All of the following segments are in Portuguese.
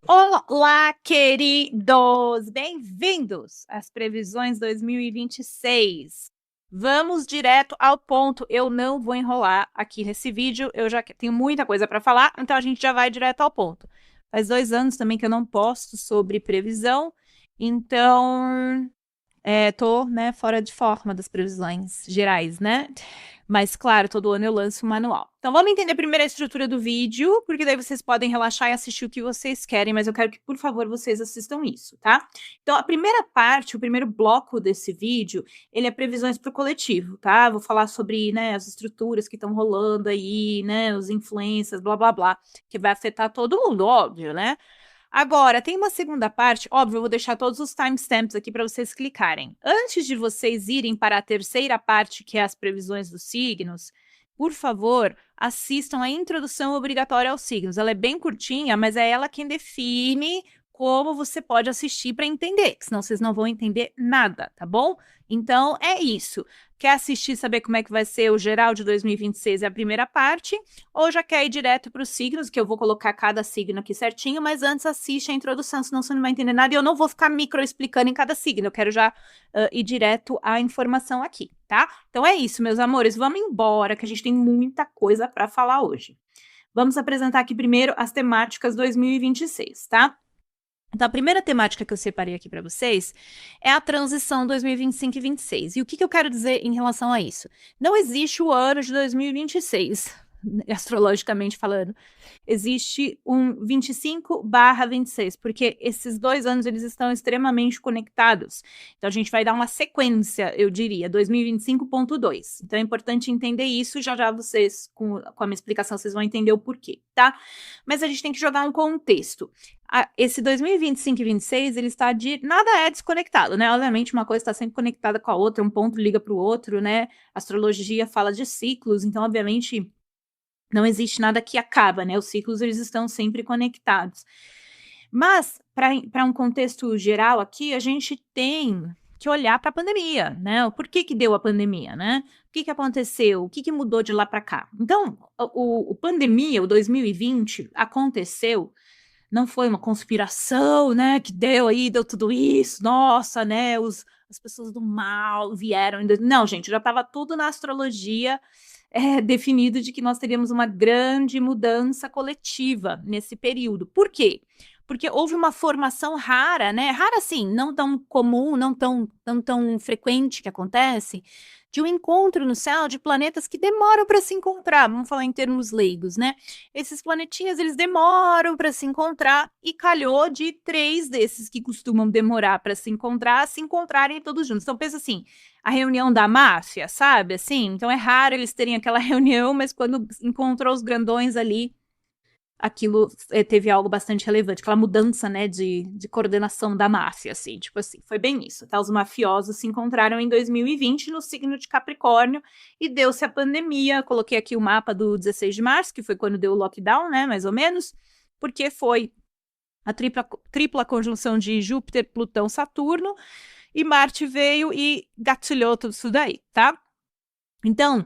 Olá, queridos! Bem-vindos às previsões 2026. Vamos direto ao ponto. Eu não vou enrolar aqui nesse vídeo, eu já tenho muita coisa para falar, então a gente já vai direto ao ponto. Faz 2 anos também que eu não posto sobre previsão, então tô, né, fora de forma das previsões gerais, né? Mas, claro, todo ano eu lanço um manual. Então, vamos entender primeiro a estrutura do vídeo, porque daí vocês podem relaxar e assistir o que vocês querem, mas eu quero que, por favor, vocês assistam isso, tá? Então, a primeira parte, o primeiro bloco desse vídeo, ele é previsões para o coletivo, tá? Vou falar sobre, né, as estruturas que estão rolando aí, né, os influências, blá, blá, blá, que vai afetar todo mundo, óbvio, né? Agora, tem uma segunda parte, óbvio, eu vou deixar todos os timestamps aqui para vocês clicarem. Antes de vocês irem para a terceira parte, que é as previsões dos signos, por favor, assistam a introdução obrigatória aos signos. Ela é bem curtinha, mas é ela quem define como você pode assistir para entender, senão vocês não vão entender nada, tá bom? Então, é isso. Quer assistir, saber como é que vai ser o geral de 2026 é a primeira parte, ou já quer ir direto para os signos, que eu vou colocar cada signo aqui certinho, mas antes assiste a introdução, senão você não vai entender nada e eu não vou ficar micro explicando em cada signo, eu quero já ir direto à informação aqui, tá? Então é isso, meus amores, vamos embora, que a gente tem muita coisa para falar hoje. Vamos apresentar aqui primeiro as temáticas 2026, tá? Então, a primeira temática que eu separei aqui para vocês é a transição 2025 e 26. E o que eu quero dizer em relação a isso? Não existe o ano de 2026, astrologicamente falando. Existe um 25/26, porque esses 2 anos eles estão extremamente conectados. Então, a gente vai dar uma sequência, eu diria, 2025.2. Então, é importante entender isso. Já já vocês, com a minha explicação, vocês vão entender o porquê, tá? Mas a gente tem que jogar um contexto. Esse 2025 e 26, ele está de... Nada é desconectado, né? Obviamente, uma coisa está sempre conectada com a outra, um ponto liga para o outro, né? Astrologia fala de ciclos, então, obviamente, não existe nada que acaba, né? Os ciclos, eles estão sempre conectados. Mas, para um contexto geral aqui, a gente tem que olhar para a pandemia, né? O porquê que deu a pandemia, né? O que aconteceu? O que mudou de lá para cá? Então, o pandemia, o 2020, aconteceu, não foi uma conspiração, né, que deu tudo isso, nossa, né, as pessoas do mal vieram, não, gente, já estava tudo na astrologia definido de que nós teríamos uma grande mudança coletiva nesse período. Por quê? Porque houve uma formação rara, né? Rara assim, não tão comum, não tão frequente que acontece, de um encontro no céu de planetas que demoram para se encontrar, vamos falar em termos leigos, né? Esses planetinhas, eles demoram para se encontrar e calhou de 3 desses que costumam demorar para se encontrarem todos juntos. Então pensa assim, a reunião da máfia, sabe? Assim, então é raro eles terem aquela reunião, mas quando encontrou os grandões ali, aquilo teve algo bastante relevante, aquela mudança, né, de coordenação da máfia, assim, tipo assim, foi bem isso, tá? Os mafiosos se encontraram em 2020 no signo de Capricórnio e deu-se a pandemia. Coloquei aqui o mapa do 16 de março, que foi quando deu o lockdown, né, mais ou menos, porque foi a tripla conjunção de Júpiter, Plutão, Saturno, e Marte veio e gatilhou tudo isso daí, tá? Então,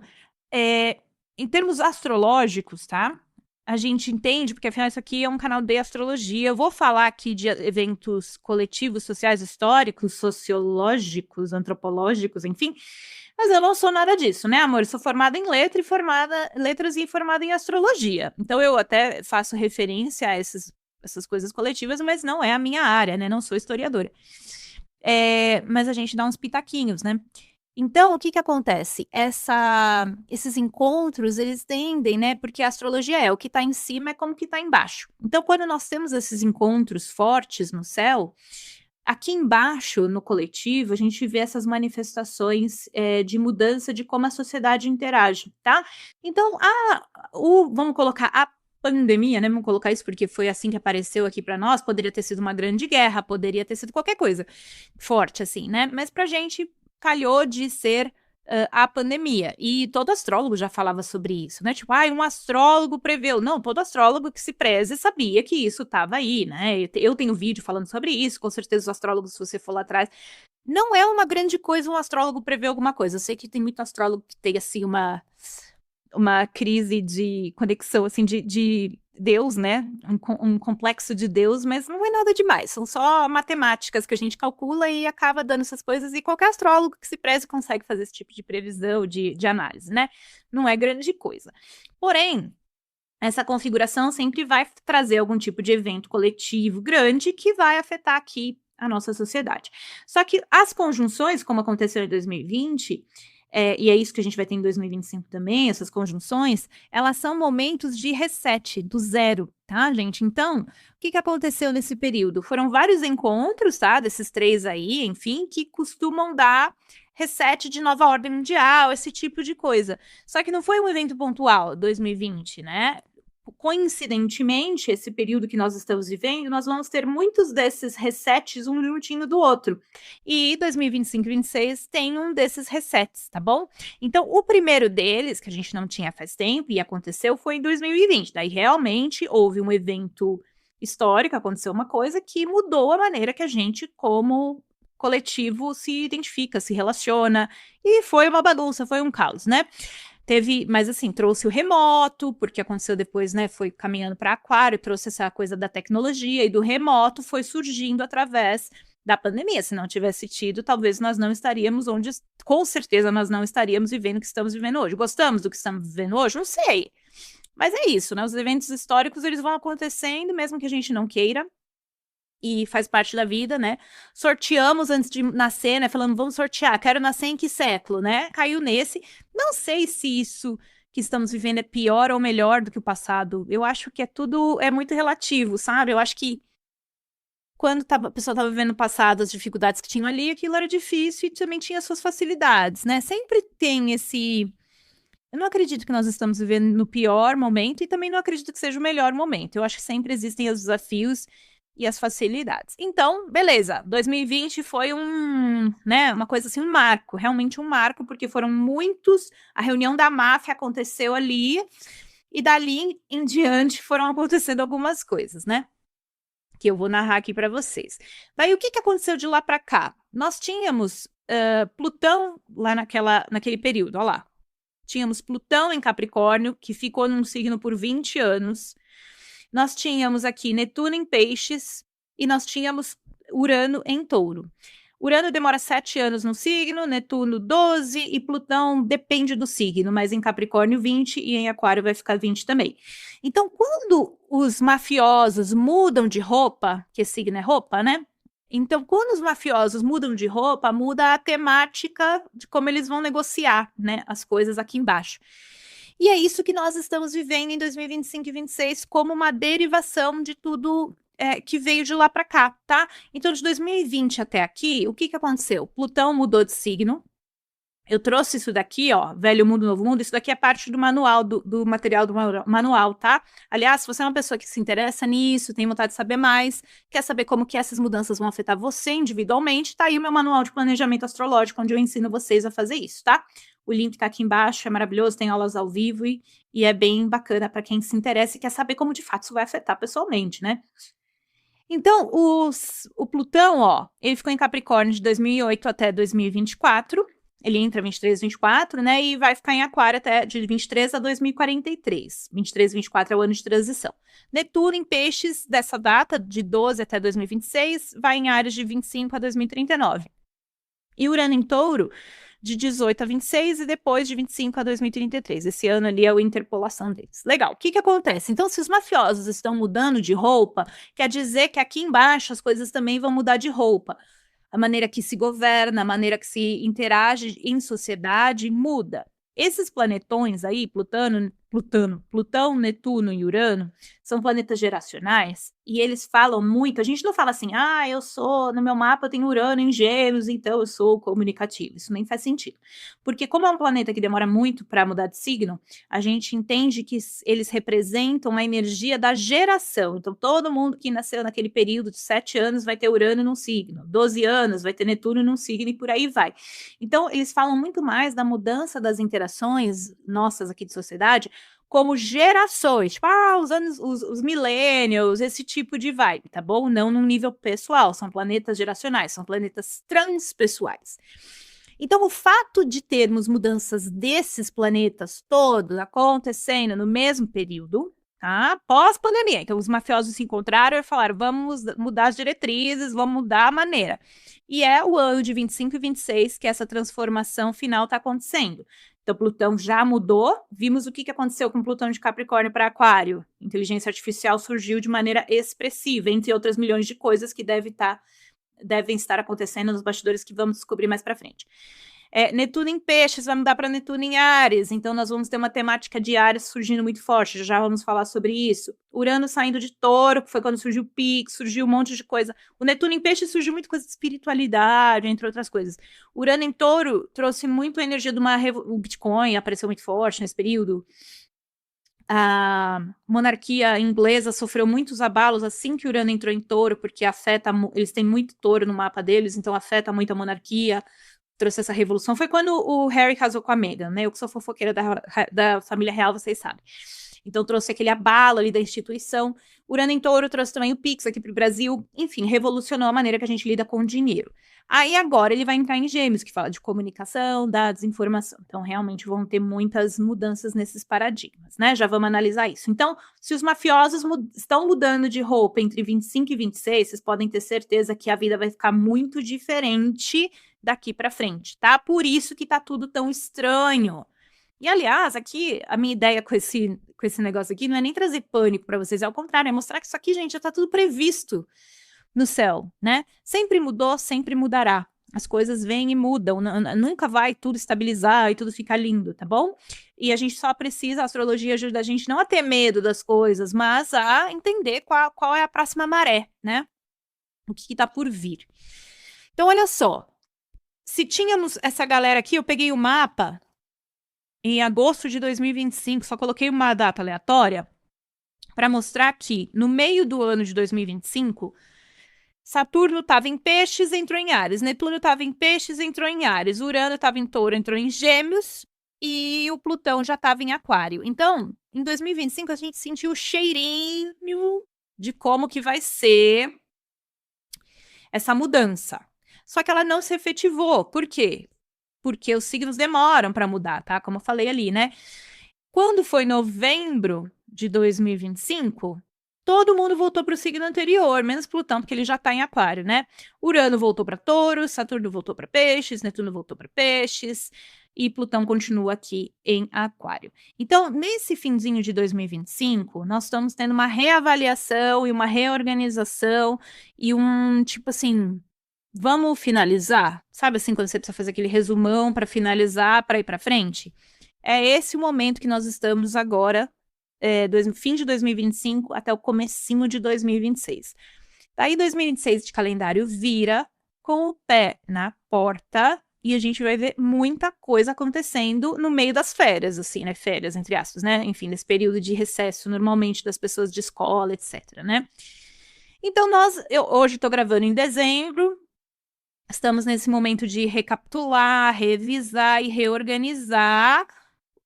em termos astrológicos, tá? A gente entende, porque afinal isso aqui é um canal de astrologia. Eu vou falar aqui de eventos coletivos, sociais, históricos, sociológicos, antropológicos, enfim. Mas eu não sou nada disso, né, amor? Eu sou formada em letras e formada em astrologia. Então eu até faço referência a essas coisas coletivas, mas não é a minha área, né? Não sou historiadora. Mas a gente dá uns pitaquinhos, né? Então, o que acontece? Esses encontros, eles tendem, né? Porque a astrologia é o que está em cima é como que está embaixo. Então, quando nós temos esses encontros fortes no céu, aqui embaixo, no coletivo, a gente vê essas manifestações de mudança de como a sociedade interage, tá? Então, vamos colocar a pandemia, né? Vamos colocar isso porque foi assim que apareceu aqui para nós. Poderia ter sido uma grande guerra, poderia ter sido qualquer coisa forte, assim, né? Mas pra gente calhou de ser a pandemia. E todo astrólogo já falava sobre isso, né? Tipo, um astrólogo preveu. Não, todo astrólogo que se preze sabia que isso estava aí, né? Eu tenho vídeo falando sobre isso, com certeza os astrólogos, se você for lá atrás. Não é uma grande coisa um astrólogo prever alguma coisa. Eu sei que tem muito astrólogo que tem, assim, uma crise de conexão, assim, de Deus, né? Um complexo de Deus, mas não é nada demais. São só matemáticas que a gente calcula e acaba dando essas coisas. E qualquer astrólogo que se preze consegue fazer esse tipo de previsão, de análise, né? Não é grande coisa. Porém, essa configuração sempre vai trazer algum tipo de evento coletivo grande que vai afetar aqui a nossa sociedade. Só que as conjunções, como aconteceu em 2020, e é isso que a gente vai ter em 2025 também, essas conjunções, elas são momentos de reset, do zero, tá, gente? Então, o que aconteceu nesse período? Foram vários encontros, tá, desses três aí, enfim, que costumam dar reset de nova ordem mundial, esse tipo de coisa. Só que não foi um evento pontual, 2020, né? Coincidentemente, esse período que nós estamos vivendo, nós vamos ter muitos desses resets um juntinho do outro. E 2025 e 2026 tem um desses resets, tá bom? Então, o primeiro deles, que a gente não tinha faz tempo e aconteceu, foi em 2020. Daí, realmente, houve um evento histórico, aconteceu uma coisa que mudou a maneira que a gente, como coletivo, se identifica, se relaciona. E foi uma bagunça, foi um caos, né? Teve, mas assim, trouxe o remoto, porque aconteceu depois, né? Foi caminhando para Aquário, trouxe essa coisa da tecnologia e do remoto foi surgindo através da pandemia. Se não tivesse tido, talvez nós não estaríamos onde, com certeza, nós não estaríamos vivendo o que estamos vivendo hoje. Gostamos do que estamos vivendo hoje? Não sei. Mas é isso, né? Os eventos históricos, eles vão acontecendo, mesmo que a gente não queira. E faz parte da vida, né? Sorteamos antes de nascer, né? Falando, vamos sortear, quero nascer em que século, né? Caiu nesse. Não sei se isso que estamos vivendo é pior ou melhor do que o passado. Eu acho que é muito relativo, sabe? Eu acho que quando a pessoa estava vivendo o passado, as dificuldades que tinham ali, aquilo era difícil e também tinha suas facilidades, né? Sempre tem esse. Eu não acredito que nós estamos vivendo no pior momento e também não acredito que seja o melhor momento. Eu acho que sempre existem os desafios e as facilidades. Então, beleza, 2020 foi uma coisa assim, um marco, realmente um marco, porque foram muitos, a reunião da máfia aconteceu ali, e dali em diante foram acontecendo algumas coisas, né? Que eu vou narrar aqui para vocês. Daí, o que aconteceu de lá para cá? Nós tínhamos Plutão lá naquele período, olha lá. Tínhamos Plutão em Capricórnio, que ficou num signo por 20 anos. Nós tínhamos aqui Netuno em Peixes e nós tínhamos Urano em Touro. Urano demora 7 anos no signo, Netuno 12 e Plutão depende do signo, mas em Capricórnio 20 e em Aquário vai ficar 20 também. Então, quando os mafiosos mudam de roupa, que esse signo é roupa, né? Então, quando os mafiosos mudam de roupa, muda a temática de como eles vão negociar, né, as coisas aqui embaixo. E é isso que nós estamos vivendo em 2025 e 2026 como uma derivação de tudo que veio de lá para cá, tá? Então, de 2020 até aqui, o que aconteceu? Plutão mudou de signo. Eu trouxe isso daqui, ó, Velho Mundo, Novo Mundo. Isso daqui é parte do manual, do material do manual, tá? Aliás, se você é uma pessoa que se interessa nisso, tem vontade de saber mais, quer saber como que essas mudanças vão afetar você individualmente, tá aí o meu manual de planejamento astrológico, onde eu ensino vocês a fazer isso, tá? O link tá aqui embaixo, é maravilhoso, tem aulas ao vivo e é bem bacana para quem se interessa e quer saber como de fato isso vai afetar pessoalmente, né? Então, o Plutão, ó, ele ficou em Capricórnio de 2008 até 2024. Ele entra 23, 24, né? E vai ficar em Aquário até de 23 a 2043. 23, 24 é o ano de transição. Netuno em Peixes, dessa data, de 12 até 2026, vai em Áreas de 25 a 2039. E Urano em Touro, de 18 a 26 e depois de 25 a 2033. Esse ano ali é a interpolação deles. Legal. O que acontece? Então, se os mafiosos estão mudando de roupa, quer dizer que aqui embaixo as coisas também vão mudar de roupa. A maneira que se governa, a maneira que se interage em sociedade muda. Esses planetões aí, Plutão, Netuno e Urano, são planetas geracionais e eles falam muito. A gente não fala assim, eu sou, no meu mapa tem Urano em Gêmeos, então eu sou comunicativo. Isso nem faz sentido. Porque, como é um planeta que demora muito para mudar de signo, a gente entende que eles representam a energia da geração. Então, todo mundo que nasceu naquele período de 7 anos vai ter Urano num signo, 12 anos vai ter Netuno num signo e por aí vai. Então, eles falam muito mais da mudança das interações nossas aqui de sociedade como gerações, tipo, os millennials, esse tipo de vibe, tá bom? Não num nível pessoal, são planetas geracionais, são planetas transpessoais. Então, o fato de termos mudanças desses planetas todos acontecendo no mesmo período, tá? Pós-pandemia. Então, os mafiosos se encontraram e falaram, vamos mudar as diretrizes, vamos mudar a maneira. E é o ano de 25 e 26 que essa transformação final está acontecendo. Então, Plutão já mudou. Vimos o que aconteceu com Plutão de Capricórnio para Aquário. Inteligência artificial surgiu de maneira expressiva, entre outras milhões de coisas que devem estar acontecendo nos bastidores que vamos descobrir mais para frente. Netuno em Peixes vai mudar para Netuno em Áries, então nós vamos ter uma temática de Áries surgindo muito forte, já vamos falar sobre isso. Urano saindo de Touro, que foi quando surgiu o Pix, surgiu um monte de coisa. O Netuno em Peixes surgiu muito coisa de espiritualidade, entre outras coisas. Urano em Touro trouxe muito a energia de o Bitcoin, apareceu muito forte nesse período. A monarquia inglesa sofreu muitos abalos assim que Urano entrou em Touro, porque eles têm muito Touro no mapa deles, então afeta muito a monarquia. Trouxe essa revolução. Foi quando o Harry casou com a Meghan, né? Eu que sou fofoqueira da família real, vocês sabem. Então trouxe aquele abalo ali da instituição. Urano em Touro trouxe também o Pix aqui para o Brasil. Enfim, revolucionou a maneira que a gente lida com o dinheiro. Aí agora ele vai entrar em Gêmeos, que fala de comunicação, dados, informação. Então realmente vão ter muitas mudanças nesses paradigmas, né? Já vamos analisar isso. Então, se os mafiosos estão mudando de roupa entre 25 e 26, vocês podem ter certeza que a vida vai ficar muito diferente daqui para frente, tá? Por isso que tá tudo tão estranho. E, aliás, aqui, a minha ideia com esse negócio aqui não é nem trazer pânico para vocês, é ao contrário, é mostrar que isso aqui, gente, já tá tudo previsto no céu, né? Sempre mudou, sempre mudará. As coisas vêm e mudam, nunca vai tudo estabilizar e tudo ficar lindo, tá bom? E a gente só precisa, a astrologia ajuda a gente não a ter medo das coisas, mas a entender qual é a próxima maré, né? O que tá por vir. Então, olha só. Se tínhamos essa galera aqui, eu peguei o mapa em agosto de 2025, só coloquei uma data aleatória para mostrar que no meio do ano de 2025, Saturno estava em Peixes, entrou em Áries, Netuno estava em Peixes, entrou em Áries, Urano estava em Touro, entrou em Gêmeos e o Plutão já estava em Aquário. Então, em 2025 a gente sentiu o cheirinho de como que vai ser essa mudança. Só que ela não se efetivou. Por quê? Porque os signos demoram para mudar, tá? Como eu falei ali, né? Quando foi novembro de 2025, todo mundo voltou para o signo anterior, menos Plutão, porque ele já está em Aquário, né? Urano voltou para Touro, Saturno voltou para Peixes, Netuno voltou para Peixes e Plutão continua aqui em Aquário. Então, nesse finzinho de 2025, nós estamos tendo uma reavaliação e uma reorganização e um tipo assim. Vamos finalizar? Sabe assim, quando você precisa fazer aquele resumão para finalizar, para ir para frente? É esse o momento que nós estamos agora, fim de 2025 até o comecinho de 2026. Daí 2026 de calendário vira com o pé na porta e a gente vai ver muita coisa acontecendo no meio das férias, assim, né? Férias, entre aspas, né? Enfim, nesse período de recesso, normalmente, das pessoas de escola, etc, né? Então, eu hoje estou gravando em dezembro, estamos nesse momento de recapitular, revisar e reorganizar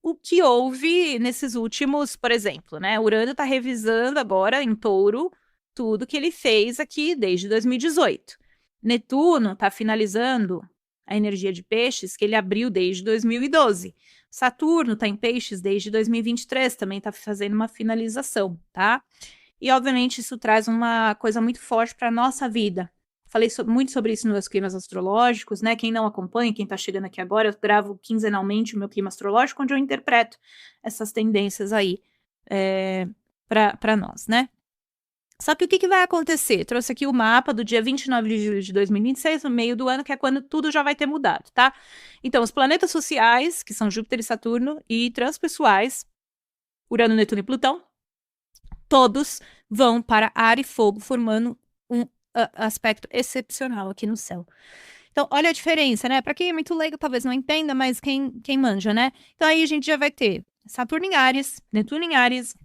o que houve nesses últimos, por exemplo, né? Urano está revisando agora em Touro tudo que ele fez aqui desde 2018. Netuno está finalizando a energia de Peixes que ele abriu desde 2012. Saturno está em Peixes desde 2023, também está fazendo uma finalização, tá? E, obviamente, isso traz uma coisa muito forte para a nossa vida. Falei muito sobre isso nos meus climas astrológicos, né? Quem não acompanha, quem tá chegando aqui agora, eu gravo quinzenalmente o meu clima astrológico, onde eu interpreto essas tendências aí para nós, né? Só que o que vai acontecer? Trouxe aqui o mapa do dia 29 de julho de 2026, no meio do ano, que é quando tudo já vai ter mudado, tá? Então, os planetas sociais, que são Júpiter e Saturno, e transpessoais, Urano, Netuno e Plutão, todos vão para ar e fogo, formando um aspecto excepcional aqui no céu. Então, olha a diferença, né? Para quem é muito leigo, talvez não entenda, mas quem manja, né? Então, aí a gente já vai ter Saturno em Áries, Netuno em Áries,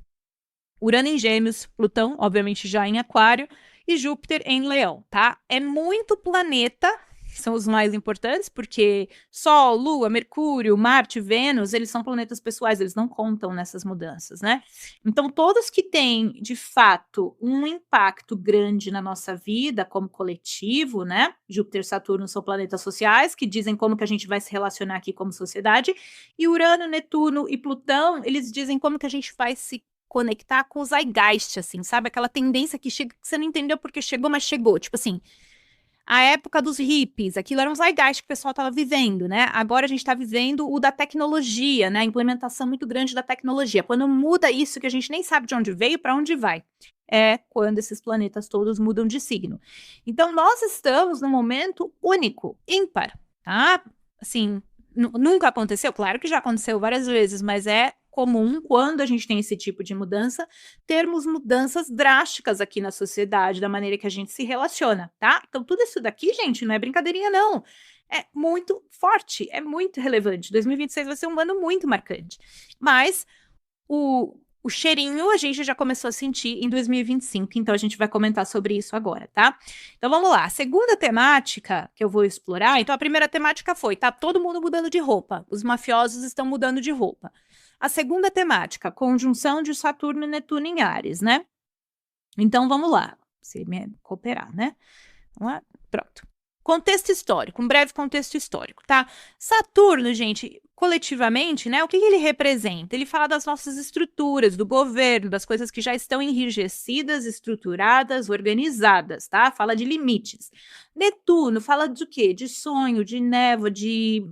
Urano em Gêmeos, Plutão, obviamente, já em Aquário, e Júpiter em Leão, tá? É muito planeta, que são os mais importantes, porque Sol, Lua, Mercúrio, Marte, Vênus, eles são planetas pessoais, eles não contam nessas mudanças, né? Então, todos que têm, de fato, um impacto grande na nossa vida, como coletivo, né? Júpiter e Saturno são planetas sociais, que dizem como que a gente vai se relacionar aqui como sociedade, e Urano, Netuno e Plutão, eles dizem como que a gente vai se conectar com o zeitgeist, assim, sabe? Aquela tendência que chega, que você não entendeu porque chegou, mas chegou. Tipo assim, a época dos hippies, aquilo era um zeitgeist que o pessoal estava vivendo, né? Agora a gente está vivendo o da tecnologia, né? A implementação muito grande da tecnologia. Quando muda isso, que a gente nem sabe de onde veio, para onde vai. É quando esses planetas todos mudam de signo. Então, nós estamos num momento único, ímpar, tá? Assim, nunca aconteceu, claro que já aconteceu várias vezes, mas é comum, quando a gente tem esse tipo de mudança, termos mudanças drásticas aqui na sociedade, da maneira que a gente se relaciona, tá? Então, tudo isso daqui, gente, não é brincadeirinha, não. É muito forte, é muito relevante. 2026 vai ser um ano muito marcante. Mas o cheirinho a gente já começou a sentir em 2025, então a gente vai comentar sobre isso agora, tá? Então vamos lá. A segunda temática que eu vou explorar, então a primeira temática foi, tá todo mundo mudando de roupa, os mafiosos estão mudando de roupa. A segunda temática, conjunção de Saturno e Netuno em Áries, né? Então vamos lá, se me cooperar, né? Vamos lá, pronto. Contexto histórico, um breve contexto histórico, tá? Saturno, gente, coletivamente, né? O que ele representa? Ele fala das nossas estruturas, do governo, das coisas que já estão enrijecidas, estruturadas, organizadas, tá? Fala de limites. Netuno fala de quê? De sonho, de névoa, de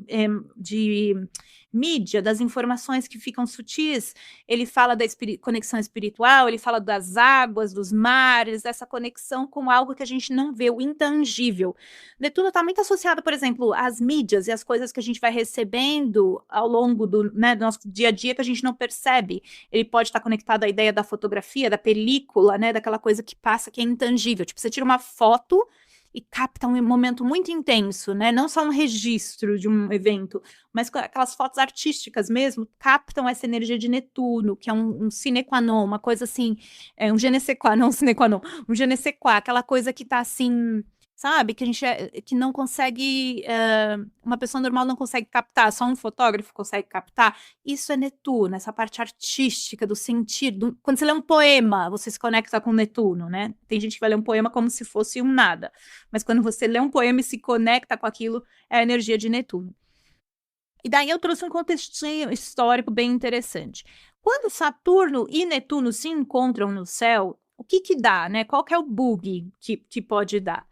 mídia, das informações que ficam sutis. Ele fala da conexão espiritual, ele fala das águas, dos mares, dessa conexão com algo que a gente não vê, o intangível. Netuno está muito associado, por exemplo, às mídias e às coisas que a gente vai recebendo ao longo do nosso dia a dia que a gente não percebe. Ele pode estar conectado à ideia da fotografia, da película, né, daquela coisa que passa, que é intangível. Tipo, você tira uma foto e capta um momento muito intenso, né? Não só um registro de um evento, mas aquelas fotos artísticas mesmo captam essa energia de Netuno, que é um sine qua non, uma coisa assim, um je ne sais quoi, não um sine qua non, um je ne sais quoi, aquela coisa que tá assim, sabe? Que a gente que não consegue, uma pessoa normal não consegue captar, só um fotógrafo consegue captar. Isso é Netuno, essa parte artística do sentir. Quando você lê um poema, você se conecta com Netuno, né? Tem gente que vai ler um poema como se fosse um nada. Mas quando você lê um poema e se conecta com aquilo, é a energia de Netuno. E daí eu trouxe um contexto histórico bem interessante. Quando Saturno e Netuno se encontram no céu, o que que dá, né? Qual que é o bug que pode dar?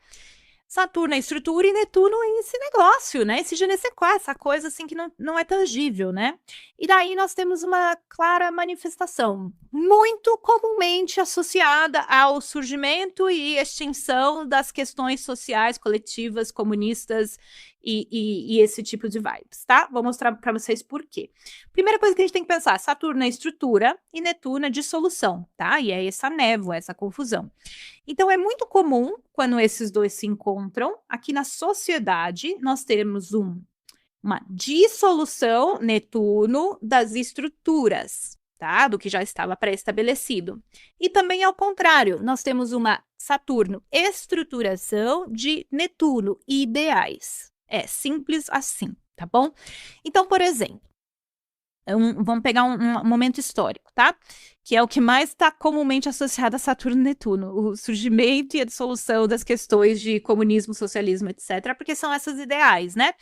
Saturno é estrutura e Netuno é esse negócio, né? Esse je ne sais quoi, essa coisa assim que não é tangível, né? E daí nós temos uma clara manifestação, muito comumente associada ao surgimento e extinção das questões sociais, coletivas, comunistas e esse tipo de vibes, tá? Vou mostrar para vocês por quê. Primeira coisa que a gente tem que pensar, Saturno é estrutura e Netuno é dissolução, tá? E é essa névoa, essa confusão. Então, é muito comum, quando esses dois se encontram, aqui na sociedade, nós temos uma dissolução, Netuno, das estruturas, tá? Do que já estava pré-estabelecido. E também ao contrário, nós temos uma Saturno, estruturação de Netuno, ideais. É simples assim, tá bom? Então, por exemplo, vamos pegar um momento histórico, tá? Que é o que mais está comumente associado a Saturno e Netuno, o surgimento e a dissolução das questões de comunismo, socialismo, etc., porque são essas ideais, né?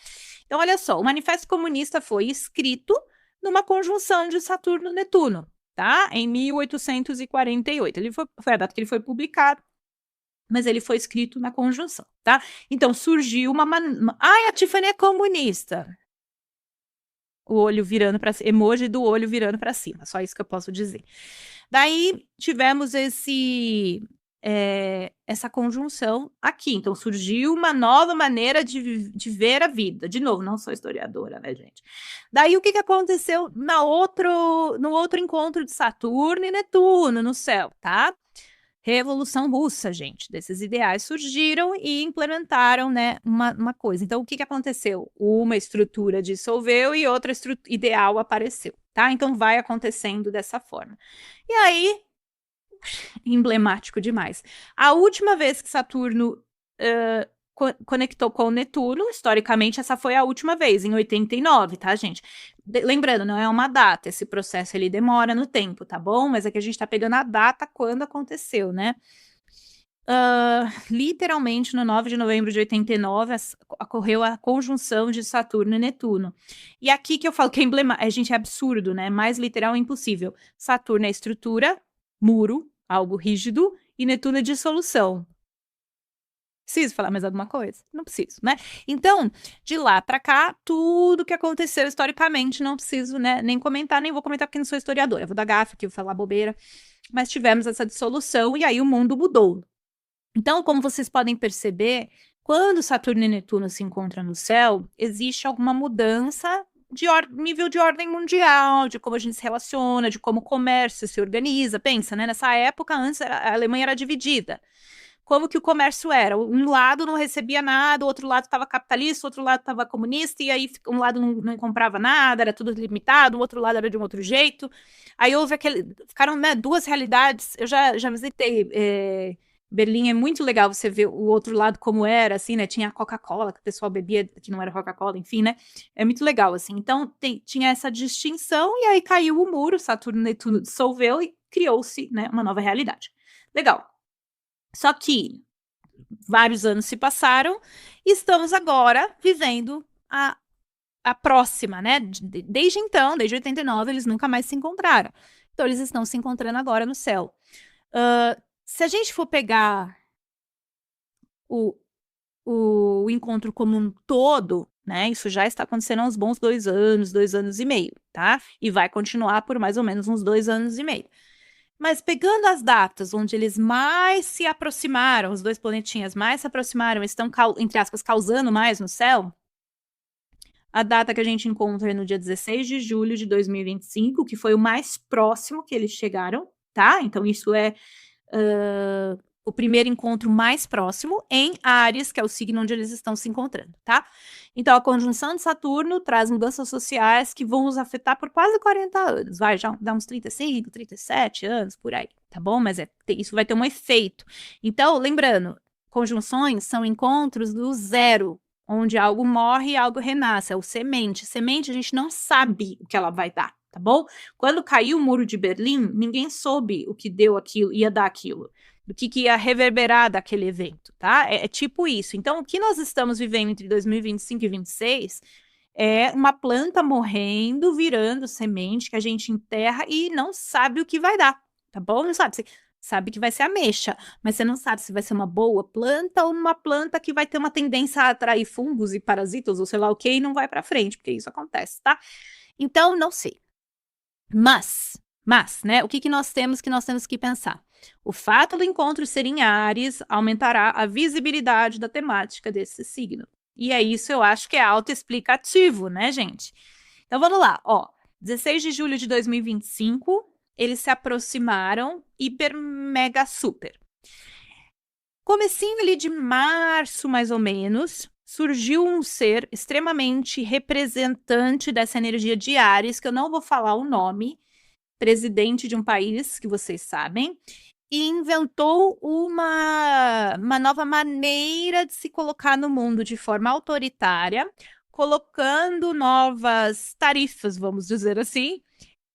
Então, olha só, o Manifesto Comunista foi escrito numa conjunção de Saturno e Netuno, tá? Em 1848. Foi a data que ele foi publicado, mas ele foi escrito na conjunção, tá? Então, surgiu Ai, a Tiffany é comunista. O olho virando para cima, emoji do olho virando para cima, só isso que eu posso dizer. Daí tivemos essa conjunção aqui, então surgiu uma nova maneira de ver a vida. De novo, não sou historiadora, né, gente? Daí o que aconteceu no outro encontro de Saturno e Netuno no céu, tá? Revolução Russa, gente. Desses ideais surgiram e implementaram, né, uma coisa. Então, o que aconteceu? Uma estrutura dissolveu e outra ideal apareceu, tá? Então, vai acontecendo dessa forma. E aí, emblemático demais. A última vez que Saturno conectou com o Netuno, historicamente, essa foi a última vez, em 89, tá, gente? Lembrando, não é uma data, esse processo ele demora no tempo, tá bom? Mas é que a gente tá pegando a data quando aconteceu, né? literalmente no 9 de novembro de 89 ocorreu a conjunção de Saturno e Netuno. E aqui que eu falo que é emblemático, gente, é absurdo, né? Mais literal é impossível. Saturno é estrutura, muro, algo rígido, e Netuno é dissolução. Preciso falar mais alguma coisa? Não preciso, né? Então, de lá para cá, tudo que aconteceu historicamente, não preciso, né, nem comentar, nem vou comentar porque não sou historiadora. Eu vou dar gafe aqui, vou falar bobeira. Mas tivemos essa dissolução e aí o mundo mudou. Então, como vocês podem perceber, quando Saturno e Netuno se encontram no céu, existe alguma mudança de nível de ordem mundial, de como a gente se relaciona, de como o comércio se organiza. Pensa, né? Nessa época, antes a Alemanha era dividida. Como que o comércio era? Um lado não recebia nada, o outro lado estava capitalista, o outro lado estava comunista, e aí um lado não comprava nada, era tudo limitado, o outro lado era de um outro jeito. Aí houve ficaram, né, duas realidades. Eu já visitei Berlim, é muito legal você ver o outro lado como era, assim, né? Tinha a Coca-Cola, que o pessoal bebia, que não era Coca-Cola, enfim, né? É muito legal, assim. Então, tinha essa distinção, e aí caiu o muro, Saturno e Netuno dissolveu e criou-se, né, uma nova realidade. Legal. Só que vários anos se passaram e estamos agora vivendo a próxima, né? Desde então, desde 89, eles nunca mais se encontraram. Então, eles estão se encontrando agora no céu. Se a gente for pegar o encontro como um todo, né? Isso já está acontecendo há uns bons 2 anos e meio, tá? E vai continuar por mais ou menos uns 2 anos e meio. Mas pegando as datas onde eles mais se aproximaram, os dois planetinhas mais se aproximaram, estão, entre aspas, causando mais no céu, a data que a gente encontra é no dia 16 de julho de 2025, que foi o mais próximo que eles chegaram, tá? Então, isso é o primeiro encontro mais próximo em Áries, que é o signo onde eles estão se encontrando, tá? Então, a conjunção de Saturno traz mudanças sociais que vão os afetar por quase 40 anos, vai, já dá uns 35, 37 anos, por aí, tá bom? Mas isso vai ter um efeito. Então, lembrando, conjunções são encontros do zero, onde algo morre e algo renasce, é o semente. Semente, a gente não sabe o que ela vai dar, tá bom? Quando caiu o muro de Berlim, ninguém soube o que deu aquilo, ia dar aquilo, do que ia reverberar daquele evento, tá? É tipo isso. Então, o que nós estamos vivendo entre 2025 e 2026 é uma planta morrendo, virando semente que a gente enterra e não sabe o que vai dar, tá bom? Não sabe. Você sabe que vai ser ameixa, mas você não sabe se vai ser uma boa planta ou uma planta que vai ter uma tendência a atrair fungos e parasitas ou sei lá o que e não vai para frente, porque isso acontece, tá? Então, não sei. Mas, né, o que nós temos que pensar? O fato do encontro ser em Áries aumentará a visibilidade da temática desse signo. E é isso, eu acho que é autoexplicativo, né, gente? Então vamos lá, ó. 16 de julho de 2025, eles se aproximaram hiper, mega, super. Comecinho ali de março, mais ou menos, surgiu um ser extremamente representante dessa energia de Áries, que eu não vou falar o nome, presidente de um país que vocês sabem, e inventou uma nova maneira de se colocar no mundo de forma autoritária, colocando novas tarifas, vamos dizer assim,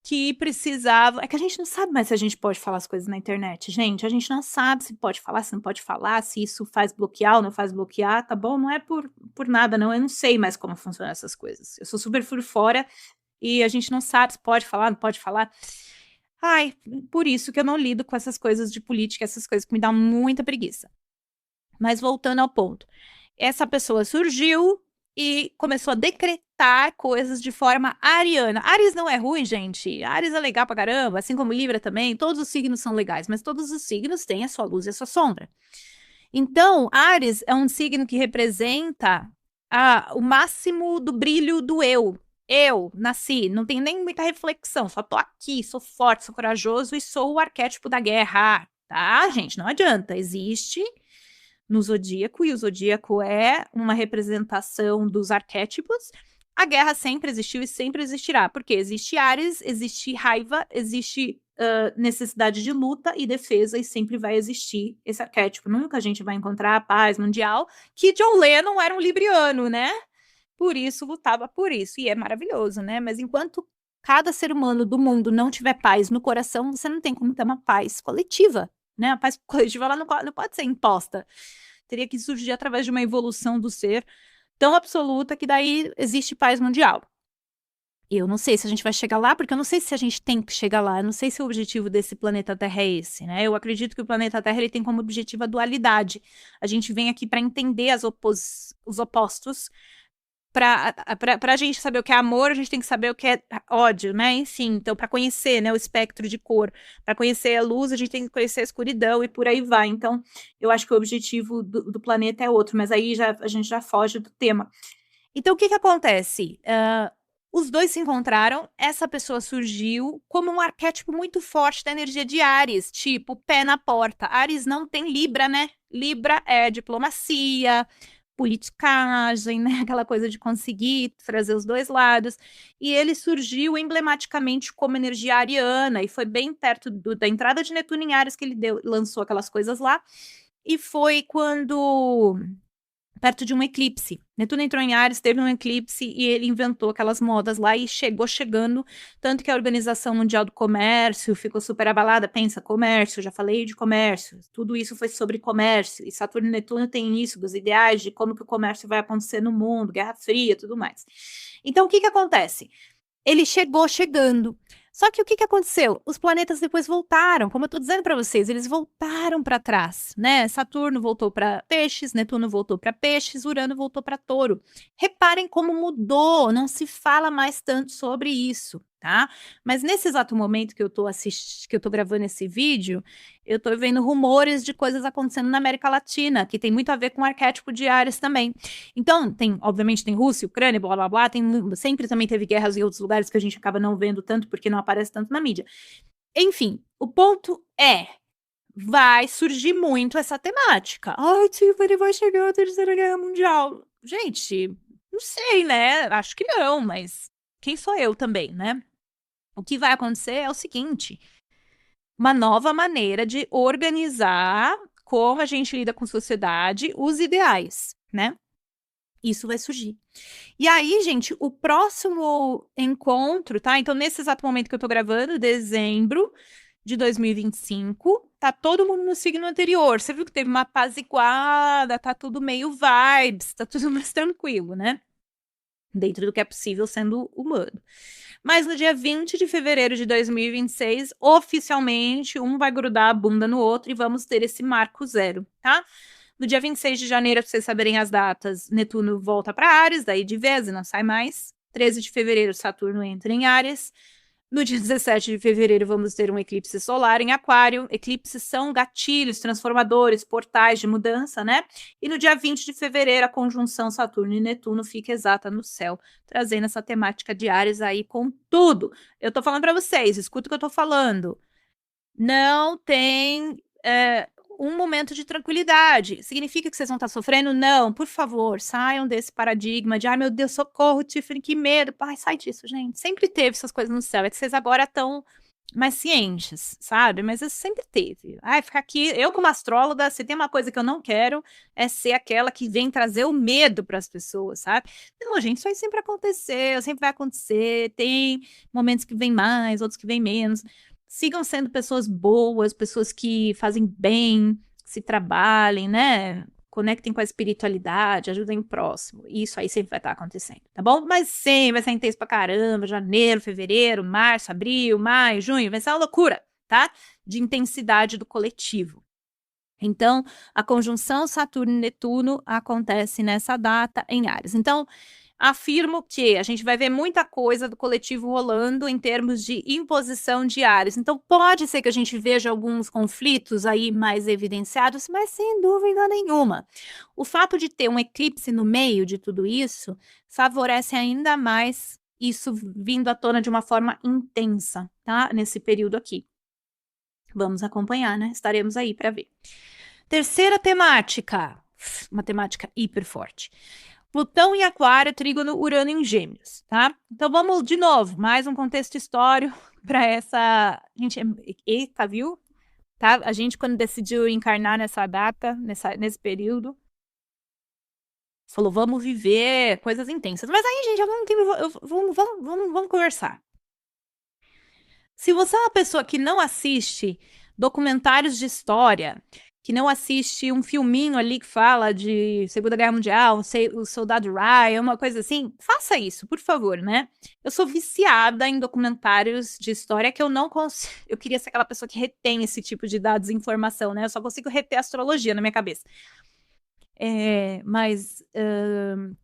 que precisava. É que a gente não sabe mais se a gente pode falar as coisas na internet, gente. A gente não sabe se pode falar, se não pode falar, se isso faz bloquear ou não faz bloquear, tá bom? Não é por nada, não. Eu não sei mais como funcionam essas coisas. Eu sou super por fora e a gente não sabe se pode falar, não pode falar. Ai, por isso que eu não lido com essas coisas de política, essas coisas que me dão muita preguiça. Mas voltando ao ponto. Essa pessoa surgiu e começou a decretar coisas de forma ariana. Áries não é ruim, gente. Áries é legal pra caramba, assim como Libra também. Todos os signos são legais, mas todos os signos têm a sua luz e a sua sombra. Então, Áries é um signo que representa o máximo do brilho do eu. Eu nasci, não tenho nem muita reflexão, só tô aqui, sou forte, sou corajoso e sou o arquétipo da guerra, tá, gente? Não adianta, existe no zodíaco, e o zodíaco é uma representação dos arquétipos. A guerra sempre existiu e sempre existirá, porque existe Áries, existe raiva, existe necessidade de luta e defesa, e sempre vai existir esse arquétipo. Nunca a gente vai encontrar a paz mundial, que John Lennon era um libriano, né? Por isso, lutava por isso, e é maravilhoso, né? Mas enquanto cada ser humano do mundo não tiver paz no coração, você não tem como ter uma paz coletiva, né? A paz coletiva ela não pode ser imposta. Teria que surgir através de uma evolução do ser tão absoluta que daí existe paz mundial. Eu não sei se a gente vai chegar lá, porque eu não sei se a gente tem que chegar lá. Eu não sei se o objetivo desse planeta Terra é esse, né? Eu acredito que o planeta Terra ele tem como objetivo a dualidade. A gente vem aqui para entender os opostos. Para a gente saber o que é amor, a gente tem que saber o que é ódio, né? Enfim, então, para conhecer, né, o espectro de cor, para conhecer a luz, a gente tem que conhecer a escuridão e por aí vai. Então, eu acho que o objetivo do planeta é outro, mas aí a gente já foge do tema. Então, o que acontece? Os dois se encontraram, essa pessoa surgiu como um arquétipo muito forte da energia de Áries, tipo, pé na porta. Áries não tem Libra, né? Libra é diplomacia, politicagem, né? Aquela coisa de conseguir trazer os dois lados. E ele surgiu emblematicamente como energia ariana, e foi bem perto da entrada de Netuno em Áries que ele lançou aquelas coisas lá. E foi quando perto de um eclipse. Netuno entrou em Áries, teve um eclipse e ele inventou aquelas modas lá e chegando, tanto que a Organização Mundial do Comércio ficou super abalada, pensa, comércio, já falei de comércio, tudo isso foi sobre comércio, e Saturno e Netuno tem isso, dos ideais de como que o comércio vai acontecer no mundo, Guerra Fria, tudo mais. Então, o que acontece? Ele chegando. Só que o que aconteceu? Os planetas depois voltaram, como eu estou dizendo para vocês, eles voltaram para trás, né? Saturno voltou para Peixes, Netuno voltou para Peixes, Urano voltou para Touro. Reparem como mudou, não se fala mais tanto sobre isso, tá? Mas nesse exato momento que eu tô gravando esse vídeo, eu tô vendo rumores de coisas acontecendo na América Latina, que tem muito a ver com o arquétipo de Áries também. Então, obviamente tem Rússia, Ucrânia, blá blá blá, sempre também teve guerras em outros lugares que a gente acaba não vendo tanto porque não aparece tanto na mídia. Enfim, o ponto é, vai surgir muito essa temática. Ai, tipo, ele vai chegar à Terceira Guerra Mundial. Gente, não sei, né? Acho que não, mas quem sou eu também, né? O que vai acontecer é o seguinte, uma nova maneira de organizar como a gente lida com sociedade, os ideais, né? Isso vai surgir. E aí, gente, o próximo encontro, tá? Então, nesse exato momento que eu tô gravando, dezembro de 2025, tá todo mundo no signo anterior. Você viu que teve uma apaziguada, tá tudo meio vibes, tá tudo mais tranquilo, né? Dentro do que é possível sendo humano. Mas no dia 20 de fevereiro de 2026, oficialmente, um vai grudar a bunda no outro e vamos ter esse marco zero, tá? No dia 26 de janeiro, para vocês saberem as datas, Netuno volta para Áries, daí de vez e não sai mais. 13 de fevereiro, Saturno entra em Áries. No dia 17 de fevereiro, vamos ter um eclipse solar em Aquário. Eclipses são gatilhos, transformadores, portais de mudança, né? E no dia 20 de fevereiro, a conjunção Saturno e Netuno fica exata no céu, trazendo essa temática de Áries aí com tudo. Eu tô falando para vocês, escuta o que eu tô falando. Não tem um momento de tranquilidade. Significa que vocês vão estar sofrendo? Não, por favor, saiam desse paradigma de ai meu Deus, socorro, Tiffany, que medo. Ai, sai disso, gente. Sempre teve essas coisas no céu. É que vocês agora estão mais cientes, sabe? Mas isso sempre teve. Ai, ficar aqui, eu como astróloga, se tem uma coisa que eu não quero, é ser aquela que vem trazer o medo para as pessoas, sabe? Não, gente, isso aí sempre aconteceu, sempre vai acontecer. Tem momentos que vem mais, outros que vem menos. Sigam sendo pessoas boas, pessoas que fazem bem, se trabalhem, né? Conectem com a espiritualidade, ajudem o próximo. Isso aí sempre vai estar acontecendo, tá bom? Mas sempre vai ser intenso pra caramba. Janeiro, fevereiro, março, abril, maio, junho. Vai ser uma loucura, tá? De intensidade do coletivo. Então, a conjunção Saturno e Netuno acontece nessa data em Áries. Então, afirmo que a gente vai ver muita coisa do coletivo rolando em termos de imposição de Áries. Então, pode ser que a gente veja alguns conflitos aí mais evidenciados, mas sem dúvida nenhuma. O fato de ter um eclipse no meio de tudo isso favorece ainda mais isso vindo à tona de uma forma intensa, tá? Nesse período aqui. Vamos acompanhar, né? Estaremos aí para ver. Terceira temática, uma temática hiper forte. Plutão em Aquário, Trígono, Urano em Gêmeos, tá? Então vamos de novo, mais um contexto histórico para essa. Gente, eita, viu? Tá? A gente, quando decidiu encarnar nessa data, nesse período, falou, vamos viver coisas intensas. Mas aí, gente, vamos conversar. Se você é uma pessoa que não assiste documentários de história, que não assiste um filminho ali que fala de Segunda Guerra Mundial, o Soldado Ryan, uma coisa assim, faça isso, por favor, né? Eu sou viciada em documentários de história que eu não consigo. Eu queria ser aquela pessoa que retém esse tipo de dados e informação, né? Eu só consigo reter astrologia na minha cabeça. Mas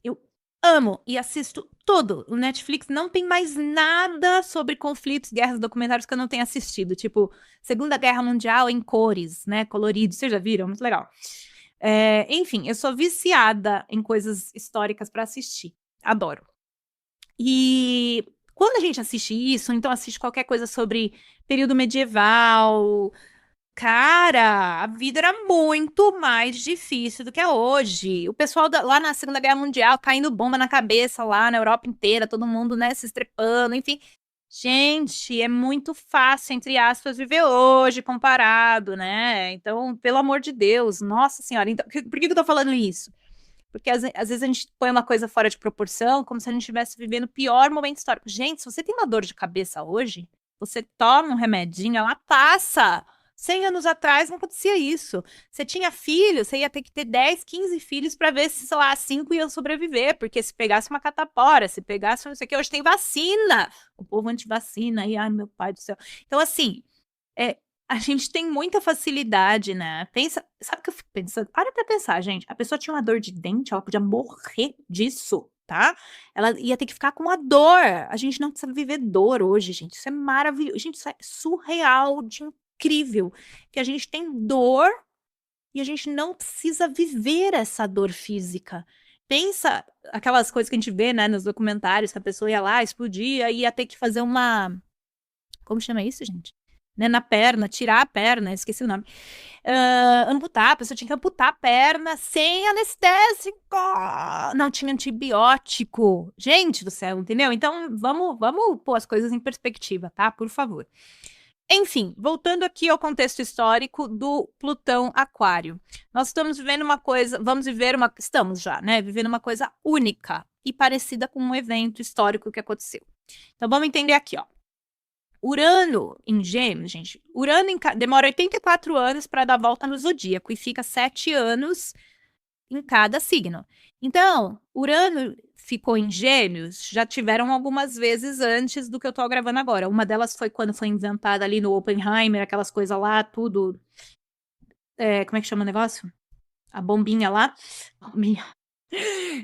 eu amo e assisto tudo. O Netflix não tem mais nada sobre conflitos, guerras, documentários que eu não tenha assistido. Tipo, Segunda Guerra Mundial em cores, né? Coloridos. Vocês já viram? Muito legal. Enfim, eu sou viciada em coisas históricas para assistir. Adoro. E quando a gente assiste isso, então assiste qualquer coisa sobre período medieval. Cara, a vida era muito mais difícil do que é hoje. O pessoal lá na Segunda Guerra Mundial caindo bomba na cabeça lá na Europa inteira, todo mundo, né, se estrepando, enfim. Gente, é muito fácil, entre aspas, viver hoje comparado, né? Então, pelo amor de Deus, nossa senhora. Então, por que eu tô falando isso? Porque às vezes a gente põe uma coisa fora de proporção, como se a gente estivesse vivendo o pior momento histórico. Gente, se você tem uma dor de cabeça hoje, você toma um remedinho, ela passa. 100 anos atrás não acontecia isso. Você tinha filho, você ia ter que ter 10, 15 filhos para ver se, sei lá, 5 iam sobreviver, porque se pegasse uma catapora, se pegasse não sei o que, hoje tem vacina. O povo antivacina, e ai, meu pai do céu. Então, assim, a gente tem muita facilidade, né? Pensa, sabe o que eu fico pensando? Para pra pensar, gente. A pessoa tinha uma dor de dente, ela podia morrer disso, tá? Ela ia ter que ficar com uma dor. A gente não precisa viver dor hoje, gente. Isso é maravilhoso. Gente, isso é surreal de incrível. Que a gente tem dor e a gente não precisa viver essa dor física. Pensa aquelas coisas que a gente vê, né, nos documentários, que a pessoa ia lá, explodia, e ia ter que fazer uma... Como chama isso, gente? Né, na perna, tirar a perna, esqueci o nome. Amputar, a pessoa tinha que amputar a perna sem anestésico. Não tinha antibiótico. Gente do céu, entendeu? Então, vamos pôr as coisas em perspectiva, tá? Por favor. Enfim, voltando aqui ao contexto histórico do Plutão Aquário. Nós estamos vivendo uma coisa, estamos já, né? Vivendo uma coisa única e parecida com um evento histórico que aconteceu. Então, vamos entender aqui, ó. Urano em Gêmeos, gente. Urano demora 84 anos para dar volta no zodíaco e fica 7 anos em cada signo. Então, Urano ficou em Gêmeos, já tiveram algumas vezes antes do que eu tô gravando agora. Uma delas foi quando foi inventada ali no Oppenheimer, aquelas coisas lá, tudo. Como é que chama o negócio? A bombinha lá.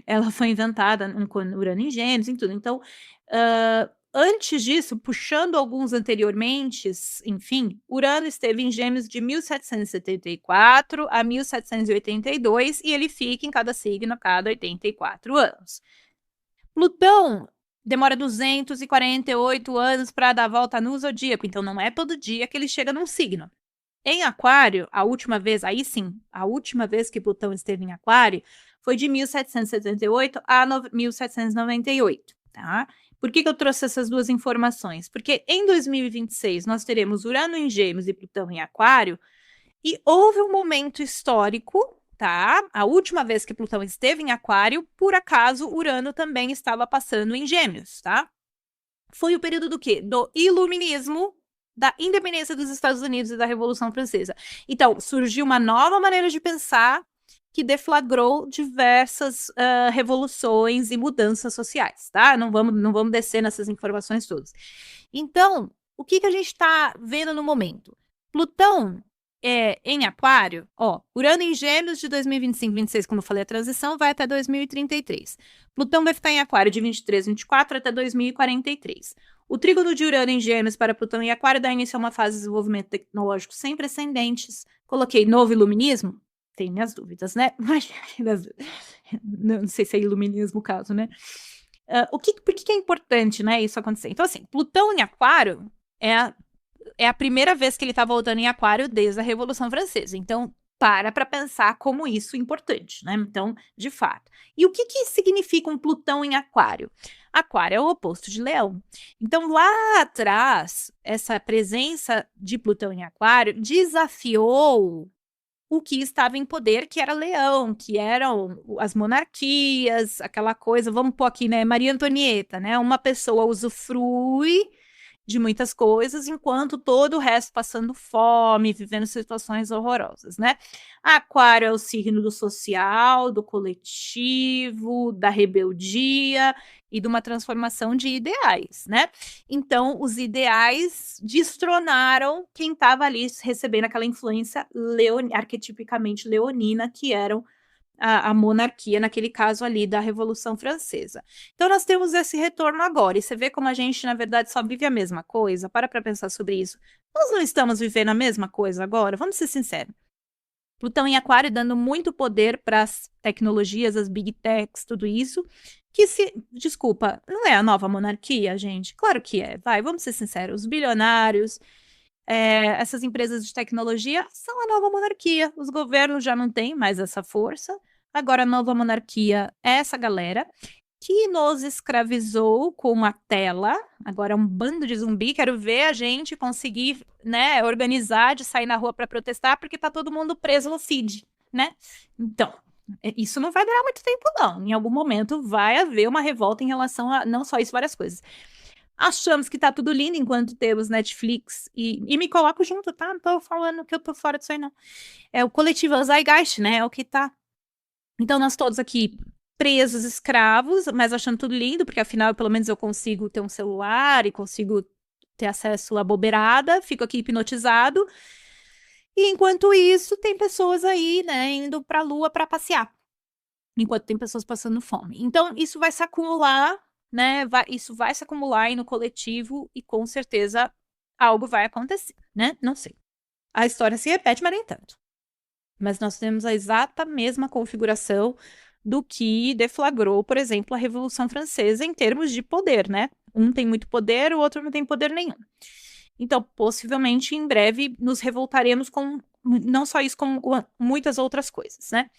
Ela foi inventada com Urano em Gêmeos e tudo. Então, antes disso, puxando alguns anteriormente, enfim, Urano esteve em Gêmeos de 1774 a 1782 e ele fica em cada signo a cada 84 anos. Plutão demora 248 anos para dar a volta no zodíaco, então não é todo dia que ele chega num signo. Em Aquário, a última vez que Plutão esteve em Aquário foi de 1778 a 1798, tá? Por que eu trouxe essas duas informações? Porque em 2026 nós teremos Urano em Gêmeos e Plutão em Aquário, e houve um momento histórico, tá? A última vez que Plutão esteve em Aquário, por acaso Urano também estava passando em Gêmeos, tá? Foi o período do quê? Do Iluminismo, da independência dos Estados Unidos e da Revolução Francesa. Então, surgiu uma nova maneira de pensar que deflagrou diversas revoluções e mudanças sociais, tá? Não vamos descer nessas informações todas. Então, o que a gente está vendo no momento? Plutão em Aquário, ó, Urano em Gêmeos de 2025, 26, como eu falei, a transição vai até 2033. Plutão vai ficar em Aquário de 23, 24 até 2043. O trígono de Urano em Gêmeos para Plutão em Aquário dá início a uma fase de desenvolvimento tecnológico sem precedentes. Coloquei novo iluminismo? Tem minhas dúvidas, né? Mas, não sei se é iluminismo o caso, né? Por que é importante, né, isso acontecer? Então, assim, Plutão em Aquário é a primeira vez que ele está voltando em Aquário desde a Revolução Francesa. Então, para pensar como isso é importante, né? Então, de fato. E o que significa um Plutão em Aquário? Aquário é o oposto de Leão. Então, lá atrás, essa presença de Plutão em Aquário desafiou o que estava em poder, que era Leão, que eram as monarquias, aquela coisa, vamos pôr aqui, né, Maria Antonieta, né, uma pessoa usufrui de muitas coisas, enquanto todo o resto passando fome, vivendo situações horrorosas, né? Aquário é o signo do social, do coletivo, da rebeldia e de uma transformação de ideais, né? Então, os ideais destronaram quem estava ali recebendo aquela influência arquetipicamente leonina, que eram a monarquia, naquele caso ali da Revolução Francesa. Então, nós temos esse retorno agora, e você vê como a gente, na verdade, só vive a mesma coisa. Para pensar sobre isso. Nós não estamos vivendo a mesma coisa agora? Vamos ser sinceros. Plutão em Aquário dando muito poder para as tecnologias, as big techs, tudo isso, que desculpa, não é a nova monarquia, gente? Claro que é, vamos ser sinceros, os bilionários, essas empresas de tecnologia são a nova monarquia, os governos já não têm mais essa força, agora a nova monarquia é essa galera que nos escravizou com a tela, agora é um bando de zumbi, quero ver a gente conseguir, né, organizar de sair na rua para protestar, porque tá todo mundo preso no CID, né? Então, isso não vai durar muito tempo não, em algum momento vai haver uma revolta em relação a, não só isso, várias coisas. Achamos que tá tudo lindo enquanto temos Netflix, e me coloco junto, tá? Não tô falando que eu tô fora disso aí, não. É o coletivo Zeitgeist, né, é o que tá. Então, nós todos aqui presos, escravos, mas achando tudo lindo, porque afinal, pelo menos eu consigo ter um celular e consigo ter acesso à bobeirada, fico aqui hipnotizado. E enquanto isso, tem pessoas aí, né, indo pra lua para passear. Enquanto tem pessoas passando fome. Então, isso vai se acumular, né? Isso vai se acumular aí no coletivo e com certeza algo vai acontecer, né? Não sei. A história se repete, mas nem tanto. Mas nós temos a exata mesma configuração do que deflagrou, por exemplo, a Revolução Francesa em termos de poder, né? Um tem muito poder, o outro não tem poder nenhum. Então, possivelmente, em breve, nos revoltaremos com não só isso, como muitas outras coisas, né?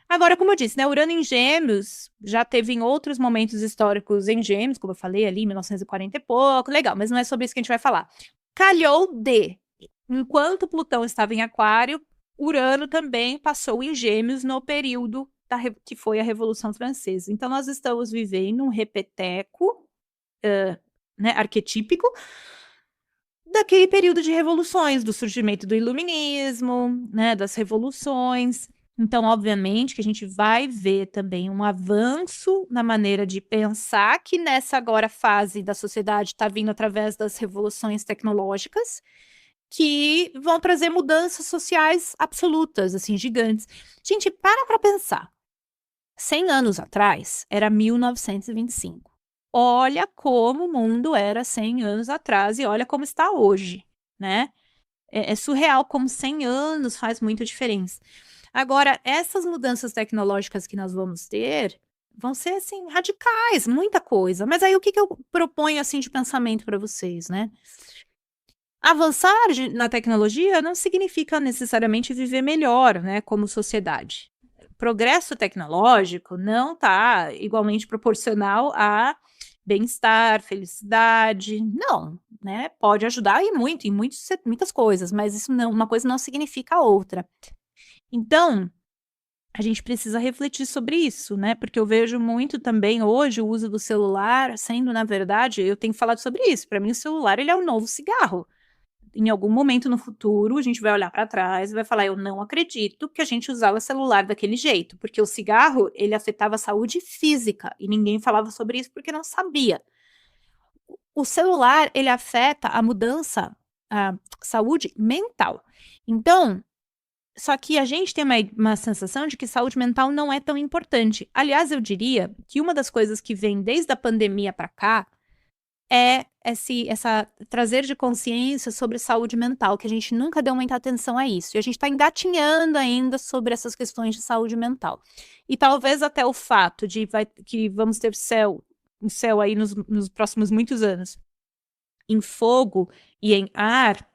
Agora, como eu disse, né, Urano em Gêmeos já teve em outros momentos históricos em Gêmeos, como eu falei ali, 1940 e pouco, legal, mas não é sobre isso que a gente vai falar. Calhou de, enquanto Plutão estava em Aquário, Urano também passou em Gêmeos no período que foi a Revolução Francesa. Então, nós estamos vivendo um repeteco, né, arquetípico, daquele período de revoluções, do surgimento do iluminismo, né, das revoluções. Então, obviamente, que a gente vai ver também um avanço na maneira de pensar que nessa agora fase da sociedade está vindo através das revoluções tecnológicas, que vão trazer mudanças sociais absolutas, assim, gigantes. Gente, para pensar. 100 anos atrás, era 1925. Olha como o mundo era 100 anos atrás e olha como está hoje, né? É surreal como 100 anos faz muita diferença. Agora, essas mudanças tecnológicas que nós vamos ter vão ser, assim, radicais, muita coisa. Mas aí, o que eu proponho, assim, de pensamento para vocês, né? Avançar na tecnologia não significa necessariamente viver melhor, né, como sociedade. Progresso tecnológico não está igualmente proporcional a bem-estar, felicidade, não, né? Pode ajudar e muito, em muitas coisas, mas isso não, uma coisa não significa a outra. Então, a gente precisa refletir sobre isso, né? Porque eu vejo muito também hoje o uso do celular sendo, na verdade, eu tenho falado sobre isso. Para mim, o celular ele é o novo cigarro. Em algum momento no futuro, a gente vai olhar para trás e vai falar: eu não acredito que a gente usava celular daquele jeito, porque o cigarro ele afetava a saúde física e ninguém falava sobre isso porque não sabia. O celular ele afeta a mudança, a saúde mental. Então, só que a gente tem uma sensação de que saúde mental não é tão importante. Aliás, eu diria que uma das coisas que vem desde a pandemia para cá é essa trazer de consciência sobre saúde mental, que a gente nunca deu muita atenção a isso. E a gente está engatinhando ainda sobre essas questões de saúde mental. E talvez até o fato de que vamos ter um céu aí nos próximos muitos anos, em fogo e em ar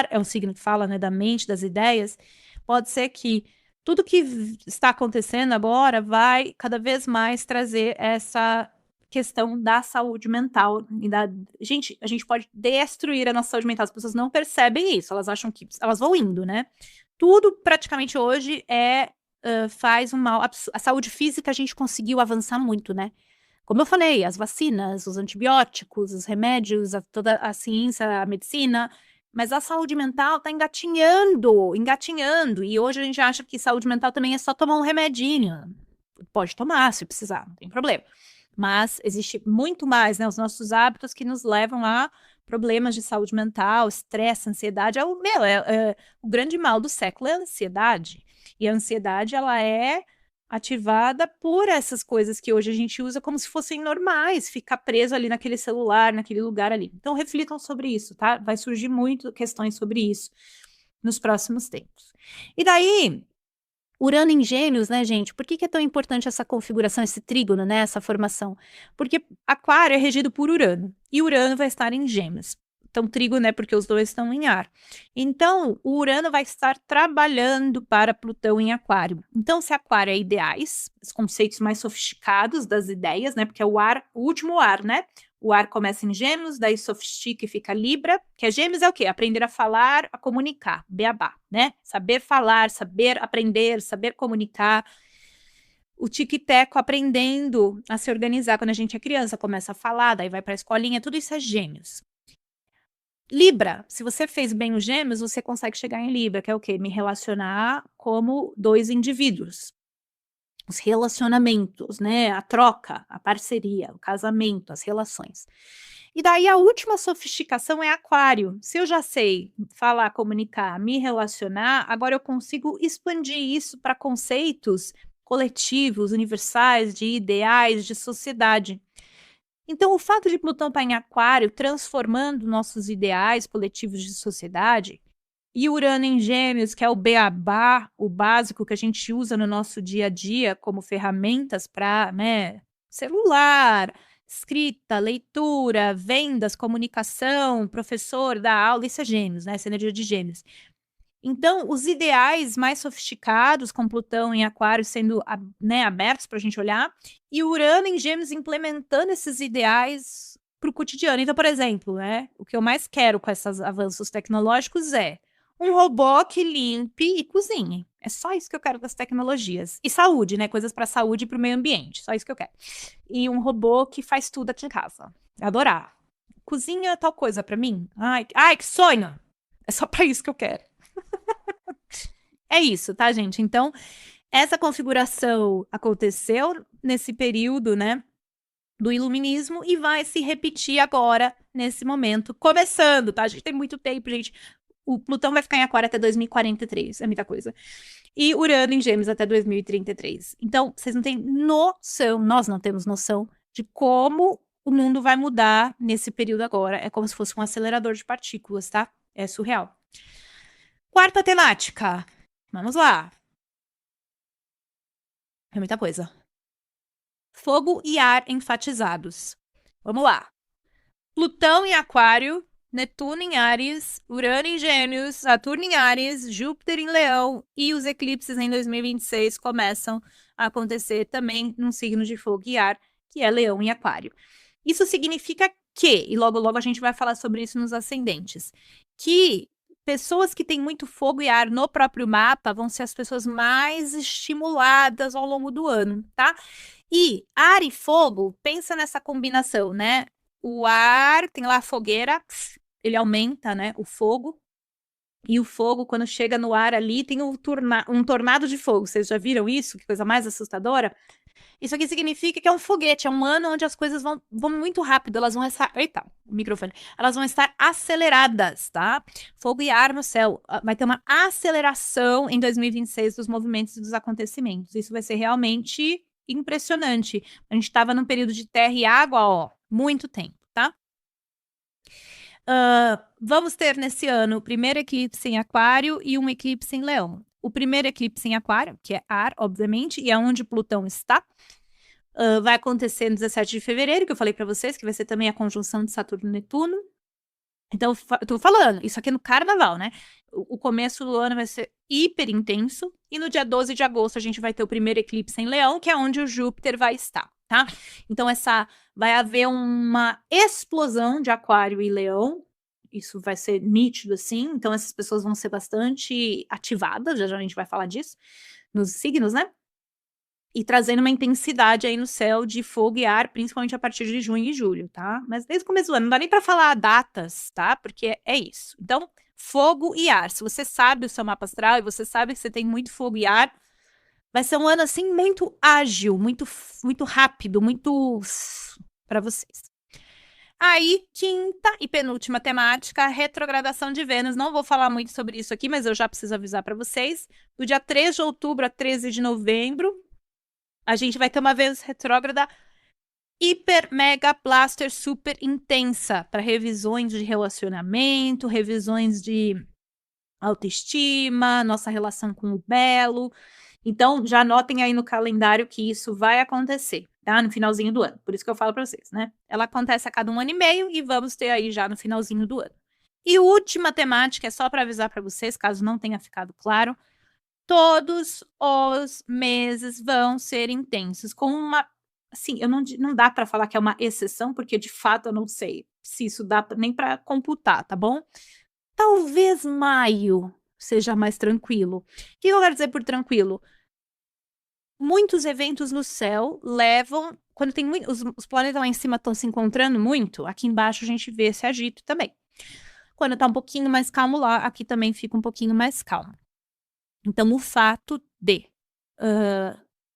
é um signo que fala, né, da mente, das ideias, pode ser que tudo que está acontecendo agora vai cada vez mais trazer essa questão da saúde mental. Gente, a gente pode destruir a nossa saúde mental. As pessoas não percebem isso. Elas acham que elas vão indo, né? Tudo praticamente hoje faz um mal. A saúde física a gente conseguiu avançar muito, né? Como eu falei, as vacinas, os antibióticos, os remédios, toda a ciência, a medicina, mas a saúde mental está engatinhando, engatinhando. E hoje a gente acha que saúde mental também é só tomar um remedinho. Pode tomar se precisar, não tem problema. Mas existe muito mais, né? Os nossos hábitos que nos levam a problemas de saúde mental, estresse, ansiedade. O grande mal do século é a ansiedade. E a ansiedade, ela é ativada por essas coisas que hoje a gente usa como se fossem normais, ficar preso ali naquele celular, naquele lugar ali. Então, reflitam sobre isso, tá? Vai surgir muito questões sobre isso nos próximos tempos. E daí, Urano em Gêmeos, né, gente? Por que é tão importante essa configuração, esse trígono, né, essa formação? Porque Aquário é regido por Urano, e Urano vai estar em Gêmeos. Então, trígono, né, porque os dois estão em ar. Então, o Urano vai estar trabalhando para Plutão em Aquário. Então, se Aquário é ideais, os conceitos mais sofisticados das ideias, né, porque é o ar, o último ar, né? O ar começa em Gêmeos, daí sofistica e fica Libra, que Gêmeos é o quê? Aprender a falar, a comunicar, beabá, né? Saber falar, saber aprender, saber comunicar. O tic-teco aprendendo a se organizar quando a gente é criança, começa a falar, daí vai para a escolinha, tudo isso é Gêmeos. Libra, se você fez bem os Gêmeos, você consegue chegar em Libra, que é o quê? Me relacionar como dois indivíduos. Os relacionamentos, né? A troca, a parceria, o casamento, as relações. E daí a última sofisticação é Aquário. Se eu já sei falar, comunicar, me relacionar, agora eu consigo expandir isso para conceitos coletivos, universais, de ideais, de sociedade. Então, o fato de Plutão estar em Aquário, transformando nossos ideais coletivos de sociedade, e Urano em Gêmeos, que é o beabá, o básico que a gente usa no nosso dia a dia como ferramentas para, né, celular, escrita, leitura, vendas, comunicação, professor, dar aula, isso é Gêmeos, né, essa energia de Gêmeos. Então, os ideais mais sofisticados, com Plutão em Aquário sendo, né, abertos para a gente olhar, e Urano em Gêmeos implementando esses ideais para o cotidiano. Então, por exemplo, né, o que eu mais quero com esses avanços tecnológicos é um robô que limpe e cozinhe. É só isso que eu quero das tecnologias. E saúde, né? Coisas para saúde e para o meio ambiente. Só isso que eu quero. E um robô que faz tudo aqui em casa. Adorar. Cozinha tal coisa para mim. Ai, que sonho! É só para isso que eu quero. É isso, tá, gente? Então, essa configuração aconteceu nesse período, né, do iluminismo e vai se repetir agora, nesse momento, começando, tá? A gente tem muito tempo, gente. O Plutão vai ficar em Aquário até 2043, é muita coisa. E Urano em Gêmeos até 2033. Então, vocês não têm noção, nós não temos noção de como o mundo vai mudar nesse período agora. É como se fosse um acelerador de partículas, tá? É surreal. Quarta temática. Vamos lá. É muita coisa. Fogo e ar enfatizados. Vamos lá. Plutão em Aquário, Netuno em Áries, Urano em Gêmeos, Saturno em Áries, Júpiter em Leão e os eclipses em 2026 começam a acontecer também num signo de fogo e ar, que é Leão e Aquário. Isso significa que, e logo logo a gente vai falar sobre isso nos ascendentes, que pessoas que têm muito fogo e ar no próprio mapa vão ser as pessoas mais estimuladas ao longo do ano, tá? E ar e fogo, pensa nessa combinação, né? O ar, tem lá a fogueira, ele aumenta, né, o fogo. E o fogo, quando chega no ar ali, tem um tornado de fogo. Vocês já viram isso? Que coisa mais assustadora. Isso aqui significa que é um foguete, é um ano onde as coisas vão muito rápido, elas vão estar... Eita, o microfone. Elas vão estar aceleradas, tá? Fogo e ar no céu. Vai ter uma aceleração em 2026 dos movimentos e dos acontecimentos. Isso vai ser realmente impressionante. A gente estava num período de terra e água, ó, muito tempo, tá? Vamos ter nesse ano o primeiro eclipse em Aquário e um eclipse em Leão. O primeiro eclipse em Aquário, que é ar, obviamente, e é onde Plutão está, vai acontecer no 17 de fevereiro, que eu falei para vocês, que vai ser também a conjunção de Saturno e Netuno. Então, eu tô falando, isso aqui é no carnaval, né? O começo do ano vai ser hiper intenso, e no dia 12 de agosto a gente vai ter o primeiro eclipse em Leão, que é onde o Júpiter vai estar, tá? Então, vai haver uma explosão de Aquário e Leão, isso vai ser nítido, assim, então essas pessoas vão ser bastante ativadas, já a gente vai falar disso, nos signos, né? e trazendo uma intensidade aí no céu de fogo e ar, principalmente a partir de junho e julho, tá? Mas desde o começo do ano, não dá nem para falar datas, tá? Porque é isso. Então, fogo e ar. Se você sabe o seu mapa astral e você sabe que você tem muito fogo e ar, vai ser um ano assim muito ágil, muito rápido, muito para vocês. Aí, quinta e penúltima temática, retrogradação de Vênus. Não vou falar muito sobre isso aqui, mas eu já preciso avisar para vocês. Do dia 3 de outubro a 13 de novembro, a gente vai ter uma Vênus retrógrada hiper, mega, blaster, super intensa para revisões de relacionamento, revisões de autoestima, nossa relação com o belo. Então, já anotem aí no calendário que isso vai acontecer, tá? No finalzinho do ano. Por isso que eu falo para vocês, né? Ela acontece a cada 1 ano e meio e vamos ter aí já no finalzinho do ano. E última temática, é só para avisar para vocês, caso não tenha ficado claro, todos os meses vão ser intensos, com uma, assim, não dá para falar que é uma exceção, porque de fato eu não sei se isso dá nem para computar, tá bom? Talvez maio seja mais tranquilo. O que eu quero dizer por tranquilo? Muitos eventos no céu levam, quando tem muito, os planetas lá em cima estão se encontrando muito, aqui embaixo a gente vê esse agito também. Quando tá um pouquinho mais calmo lá, aqui também fica um pouquinho mais calmo. Então, o fato de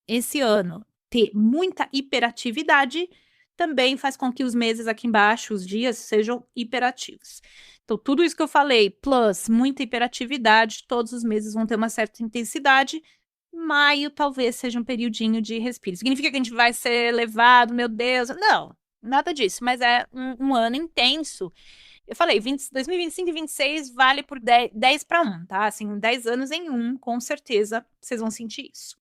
esse ano ter muita hiperatividade também faz com que os meses aqui embaixo, os dias, sejam hiperativos. Então, tudo isso que eu falei, plus muita hiperatividade, todos os meses vão ter uma certa intensidade. Maio talvez seja um periodinho de respiro. Significa que a gente vai ser levado, meu Deus. Não, nada disso, mas é um ano intenso. Eu falei, 2025 e 2026 vale por 10 para 1, tá? Assim, 10 anos em 1, com certeza vocês vão sentir isso.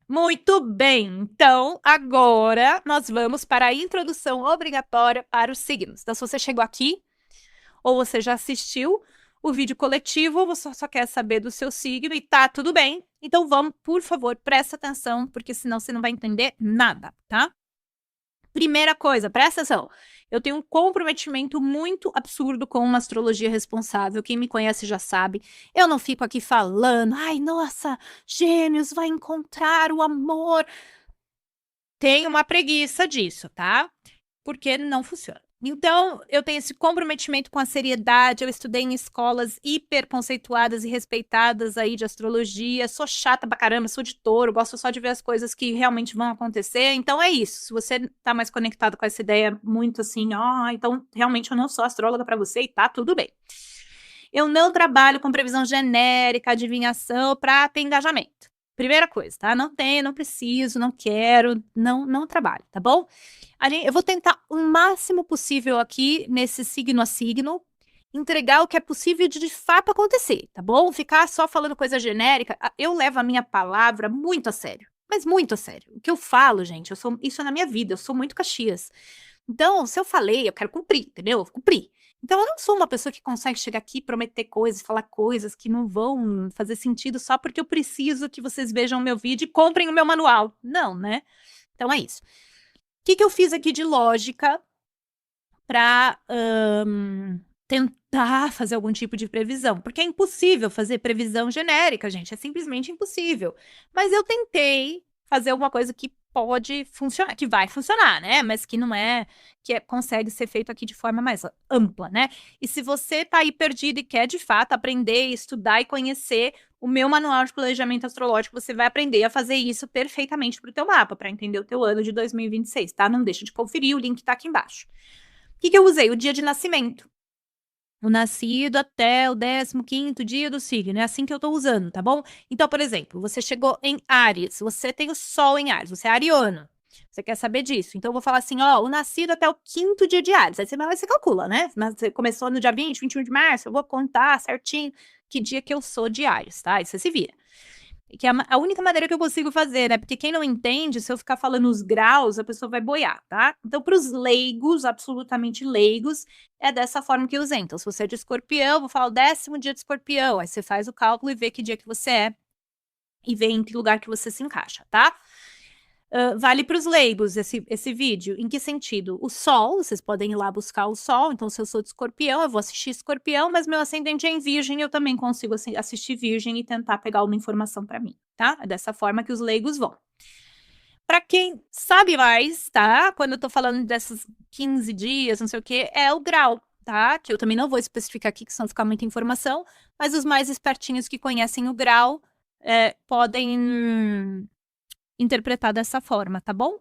Muito bem, então agora nós vamos para a introdução obrigatória para os signos. Então, se você chegou aqui, ou você já assistiu o vídeo coletivo, ou você só quer saber do seu signo e tá tudo bem, então vamos, por favor, presta atenção, porque senão você não vai entender nada, tá? Primeira coisa, presta atenção. Eu tenho um comprometimento muito absurdo com uma astrologia responsável. Quem me conhece já sabe. Eu não fico aqui falando, ai, nossa, Gêmeos vai encontrar o amor. Tenho uma preguiça disso, tá? Porque não funciona. Então, eu tenho esse comprometimento com a seriedade. Eu estudei em escolas hiper conceituadas e respeitadas aí de astrologia. Sou chata pra caramba, sou de touro, gosto só de ver as coisas que realmente vão acontecer. Então, é isso. Se você tá mais conectado com essa ideia muito assim, então realmente eu não sou astróloga pra você e tá tudo bem. Eu não trabalho com previsão genérica, adivinhação pra ter engajamento. Primeira coisa, tá? Não tenho, não preciso, não quero, não trabalho, tá bom? Eu vou tentar o máximo possível aqui, nesse signo a signo, entregar o que é possível de fato acontecer, tá bom? Ficar só falando coisa genérica, eu levo a minha palavra muito a sério, mas muito a sério. O que eu falo, gente, isso é na minha vida, eu sou muito Caxias. Então, se eu falei, eu quero cumprir, entendeu? Eu vou cumprir. Então, eu não sou uma pessoa que consegue chegar aqui e prometer coisas, falar coisas que não vão fazer sentido só porque eu preciso que vocês vejam o meu vídeo e comprem o meu manual. Não, né? Então, é isso. O que eu fiz aqui de lógica para tentar fazer algum tipo de previsão? Porque é impossível fazer previsão genérica, gente. É simplesmente impossível. Mas eu tentei fazer alguma coisa que pode funcionar, que vai funcionar, né? Mas que não é, consegue ser feito aqui de forma mais ampla, né? E se você tá aí perdido e quer de fato aprender, estudar e conhecer o meu manual de planejamento astrológico, você vai aprender a fazer isso perfeitamente pro teu mapa, para entender o teu ano de 2026, tá? Não deixa de conferir, o link tá aqui embaixo. O que eu usei? O dia de nascimento. O nascido até o 15º dia do signo. É assim que eu tô usando, tá bom? Então, por exemplo, você chegou em Áries, você tem o Sol em Áries, você é ariano. Você quer saber disso? Então, eu vou falar assim, o nascido até o 5º dia de Áries. Aí você calcula, né? Mas você começou no dia 20, 21 de março, eu vou contar certinho que dia que eu sou de Áries, tá? Aí você se vira. Que é a única maneira que eu consigo fazer, né? Porque quem não entende, se eu ficar falando os graus, a pessoa vai boiar, tá? Então, para os leigos, absolutamente leigos, é dessa forma que eu usei. Então, se você é de escorpião, eu vou falar o 10º dia de escorpião. Aí você faz o cálculo e vê que dia que você é e vê em que lugar que você se encaixa, tá? Vale para os leigos esse vídeo. Em que sentido? O Sol, vocês podem ir lá buscar o Sol. Então, se eu sou de escorpião, eu vou assistir escorpião, mas meu ascendente é em virgem, eu também consigo assistir virgem e tentar pegar uma informação para mim, tá? É dessa forma que os leigos vão. Para quem sabe mais, tá? Quando eu tô falando dessas 15 dias, não sei o que, é o grau, tá? Que eu também não vou especificar aqui, que senão fica muita informação, mas os mais espertinhos que conhecem o grau podem interpretar dessa forma, tá bom?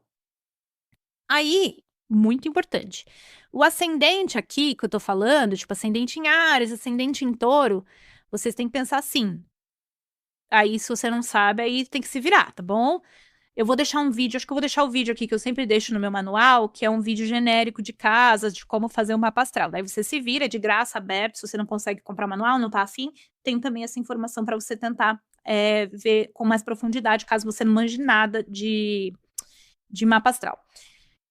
Aí, muito importante. O ascendente aqui que eu tô falando, tipo ascendente em Áries, ascendente em Touro, vocês têm que pensar assim. Aí, se você não sabe, aí tem que se virar, tá bom? Eu vou deixar um vídeo, acho que eu vou deixar o vídeo aqui que eu sempre deixo no meu manual, que é um vídeo genérico de casas, de como fazer um mapa astral. Daí você se vira, é de graça, aberto, se você não consegue comprar o manual, não tá afim, tem também essa informação para você tentar ver com mais profundidade, caso você não manje nada de mapa astral.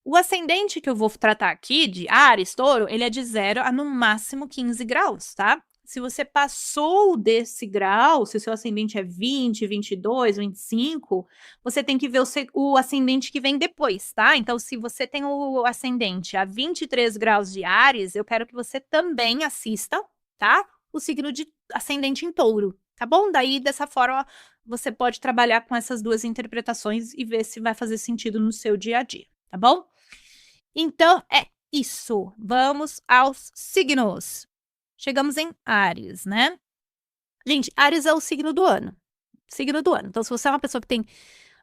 O ascendente que eu vou tratar aqui, de Áries, Touro, ele é de 0 a no máximo 15 graus, tá? Se você passou desse grau, se o seu ascendente é 20, 22, 25, você tem que ver o ascendente que vem depois, tá? Então, se você tem o ascendente a 23 graus de Áries, eu quero que você também assista, tá? O signo de ascendente em Touro, tá bom? Daí, dessa forma, você pode trabalhar com essas duas interpretações e ver se vai fazer sentido no seu dia a dia, tá bom? Então, é isso. Vamos aos signos. Chegamos em Áries, né? Gente, Áries é o signo do ano. Signo do ano. Então, se você é uma pessoa que tem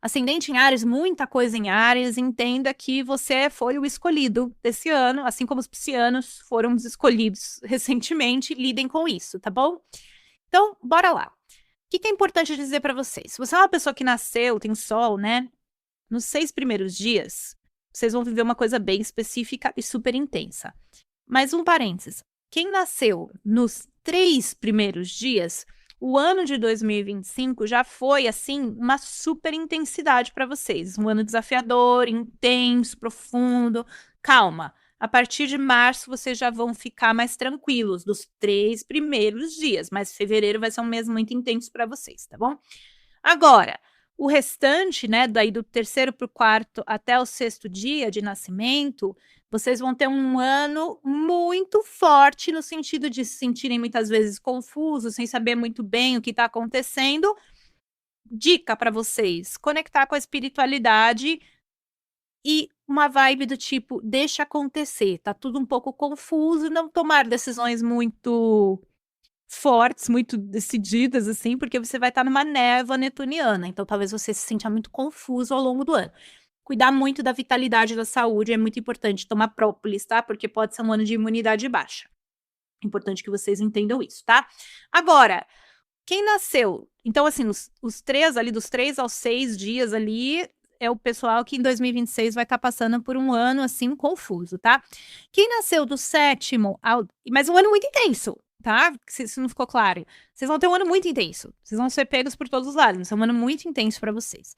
ascendente em Áries, muita coisa em Áries, entenda que você foi o escolhido desse ano, assim como os piscianos foram os escolhidos recentemente. Lidem com isso, tá bom? Então, bora lá. O que é importante dizer para vocês? Se você é uma pessoa que nasceu, tem sol, né? Nos 6 primeiros dias, vocês vão viver uma coisa bem específica e super intensa. Mas um parênteses. Quem nasceu nos 3 primeiros dias, o ano de 2025 já foi, assim, uma super intensidade para vocês. Um ano desafiador, intenso, profundo. Calma. A partir de março, vocês já vão ficar mais tranquilos dos 3 primeiros dias. Mas fevereiro vai ser um mês muito intenso para vocês, tá bom? Agora, o restante, né, daí do terceiro para o quarto até o sexto dia de nascimento, vocês vão ter um ano muito forte no sentido de se sentirem muitas vezes confusos, sem saber muito bem o que está acontecendo. Dica para vocês: conectar com a espiritualidade e uma vibe do tipo, deixa acontecer, tá tudo um pouco confuso, não tomar decisões muito fortes, muito decididas, assim, porque você vai estar numa névoa netuniana. Então, talvez você se sinta muito confuso ao longo do ano. Cuidar muito da vitalidade da saúde é muito importante. Tomar própolis, tá? Porque pode ser um ano de imunidade baixa. Importante que vocês entendam isso, tá? Agora, quem nasceu? Então, assim, os 3 ali, dos 3 aos 6 dias ali, é o pessoal que em 2026 vai estar passando por um ano, assim, confuso, tá? Quem nasceu do 7º ao... Mas um ano muito intenso, tá? Se isso não ficou claro. Vocês vão ter um ano muito intenso. Vocês vão ser pegos por todos os lados. Vai ser um ano muito intenso para vocês.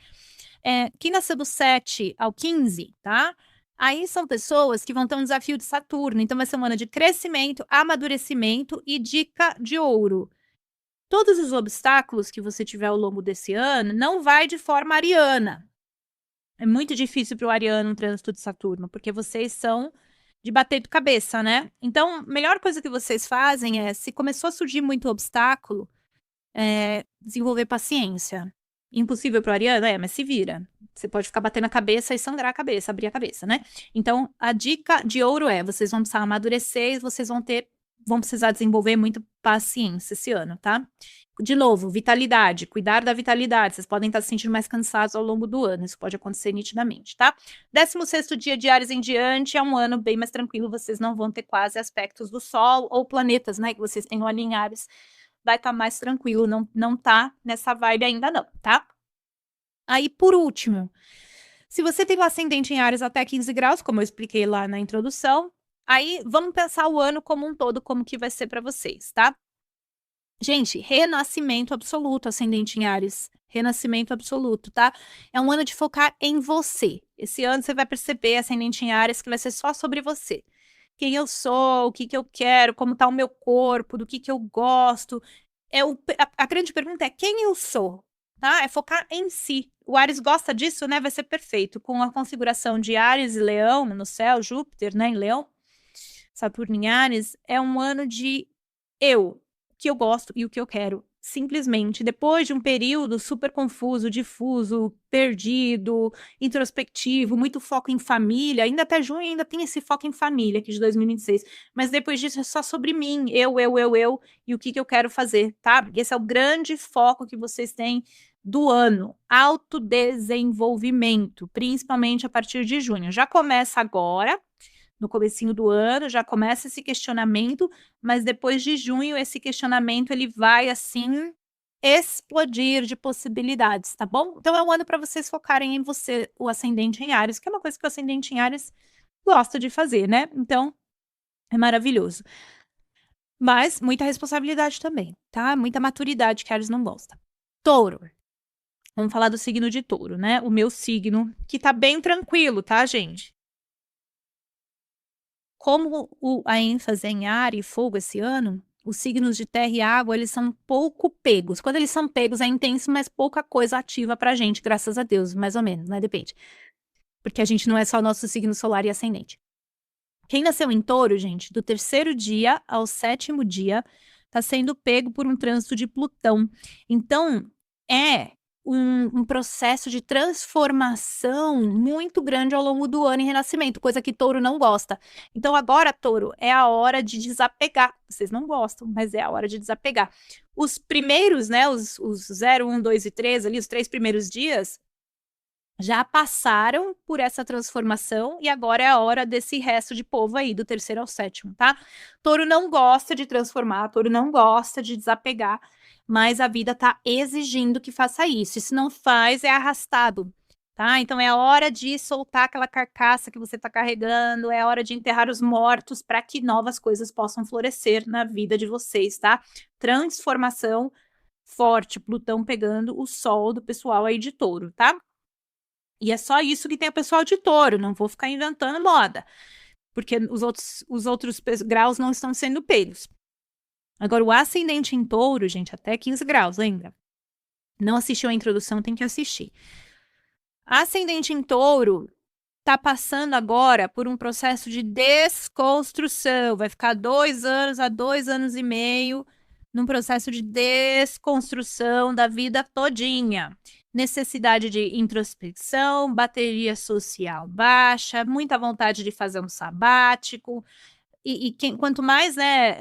Quem nasceu do 7 ao 15, tá? Aí são pessoas que vão ter um desafio de Saturno. Então, vai ser um ano de crescimento, amadurecimento e dica de ouro. Todos os obstáculos que você tiver ao longo desse ano não vai de forma ariana. É muito difícil para o ariano um trânsito de Saturno, porque vocês são de bater de cabeça, né? Então, a melhor coisa que vocês fazem é, se começou a surgir muito obstáculo, desenvolver paciência. Impossível para o ariano? Mas se vira. Você pode ficar batendo a cabeça e sangrar a cabeça, abrir a cabeça, né? Então, a dica de ouro é, vocês vão precisar amadurecer e vocês vão precisar desenvolver muita paciência esse ano, tá? De novo, vitalidade, cuidar da vitalidade. Vocês podem estar se sentindo mais cansados ao longo do ano, isso pode acontecer nitidamente, tá? 16º dia de Áries em diante é um ano bem mais tranquilo, vocês não vão ter quase aspectos do Sol ou planetas, né, que vocês tenham ali em Áries. Vai estar mais tranquilo, não tá nessa vibe ainda não, tá? Aí, por último, se você tem o ascendente em Áries até 15 graus, como eu expliquei lá na introdução, aí vamos pensar o ano como um todo, como que vai ser para vocês, tá? Gente, renascimento absoluto, ascendente em Áries. Renascimento absoluto, tá? É um ano de focar em você. Esse ano você vai perceber, ascendente em Áries, que vai ser só sobre você. Quem eu sou, o que eu quero, como tá o meu corpo, do que eu gosto. A grande pergunta é quem eu sou, tá? É focar em si. O Áries gosta disso, né? Vai ser perfeito. Com a configuração de Áries e Leão no céu, Júpiter, né, em Leão, Saturno em Áries, é um ano de eu, o que eu gosto e o que eu quero simplesmente, depois de um período super confuso, difuso, perdido, introspectivo, muito foco em família, ainda até junho ainda tem esse foco em família aqui de 2026, mas depois disso é só sobre mim, eu, e o que eu quero fazer, tá? Esse é o grande foco que vocês têm do ano, autodesenvolvimento, principalmente a partir de junho. Já começa agora, no comecinho do ano, já começa esse questionamento, mas depois de junho esse questionamento ele vai assim explodir de possibilidades, tá bom? Então é um ano para vocês focarem em você, o ascendente em Áries, que é uma coisa que o ascendente em Áries gosta de fazer, né? Então é maravilhoso. Mas muita responsabilidade também, tá? Muita maturidade que Áries não gosta. Touro. Vamos falar do signo de Touro, né? O meu signo, que tá bem tranquilo, tá, gente? Como a ênfase é em ar e fogo esse ano, os signos de terra e água, eles são pouco pegos. Quando eles são pegos, é intenso, mas pouca coisa ativa pra gente, graças a Deus, mais ou menos, né? Depende. Porque a gente não é só nosso signo solar e ascendente. Quem nasceu em Touro, gente, do terceiro dia ao sétimo dia, tá sendo pego por um trânsito de Plutão. Então, é um processo de transformação muito grande ao longo do ano em renascimento, coisa que Touro não gosta. Então, agora, Touro, é a hora de desapegar. Vocês não gostam, mas é a hora de desapegar. Os primeiros, né, os 0, 1, 2 e 3, ali, os 3 primeiros dias, já passaram por essa transformação e agora é a hora desse resto de povo aí, do terceiro ao sétimo, tá? Touro não gosta de transformar, Touro não gosta de desapegar, mas a vida tá exigindo que faça isso. E se não faz, é arrastado, tá? Então é a hora de soltar aquela carcaça que você tá carregando, é a hora de enterrar os mortos para que novas coisas possam florescer na vida de vocês, tá? Transformação forte, Plutão pegando o sol do pessoal aí de Touro, tá? E é só isso que tem o pessoal de Touro, não vou ficar inventando moda, porque os outros graus não estão sendo pegos. Agora, o ascendente em Touro, gente, até 15 graus, lembra? Não assistiu a introdução, tem que assistir. Ascendente em Touro tá passando agora por um processo de desconstrução, vai ficar 2 anos a 2 anos e meio num processo de desconstrução da vida todinha. Necessidade de introspecção, bateria social baixa, muita vontade de fazer um sabático. Quanto mais, né,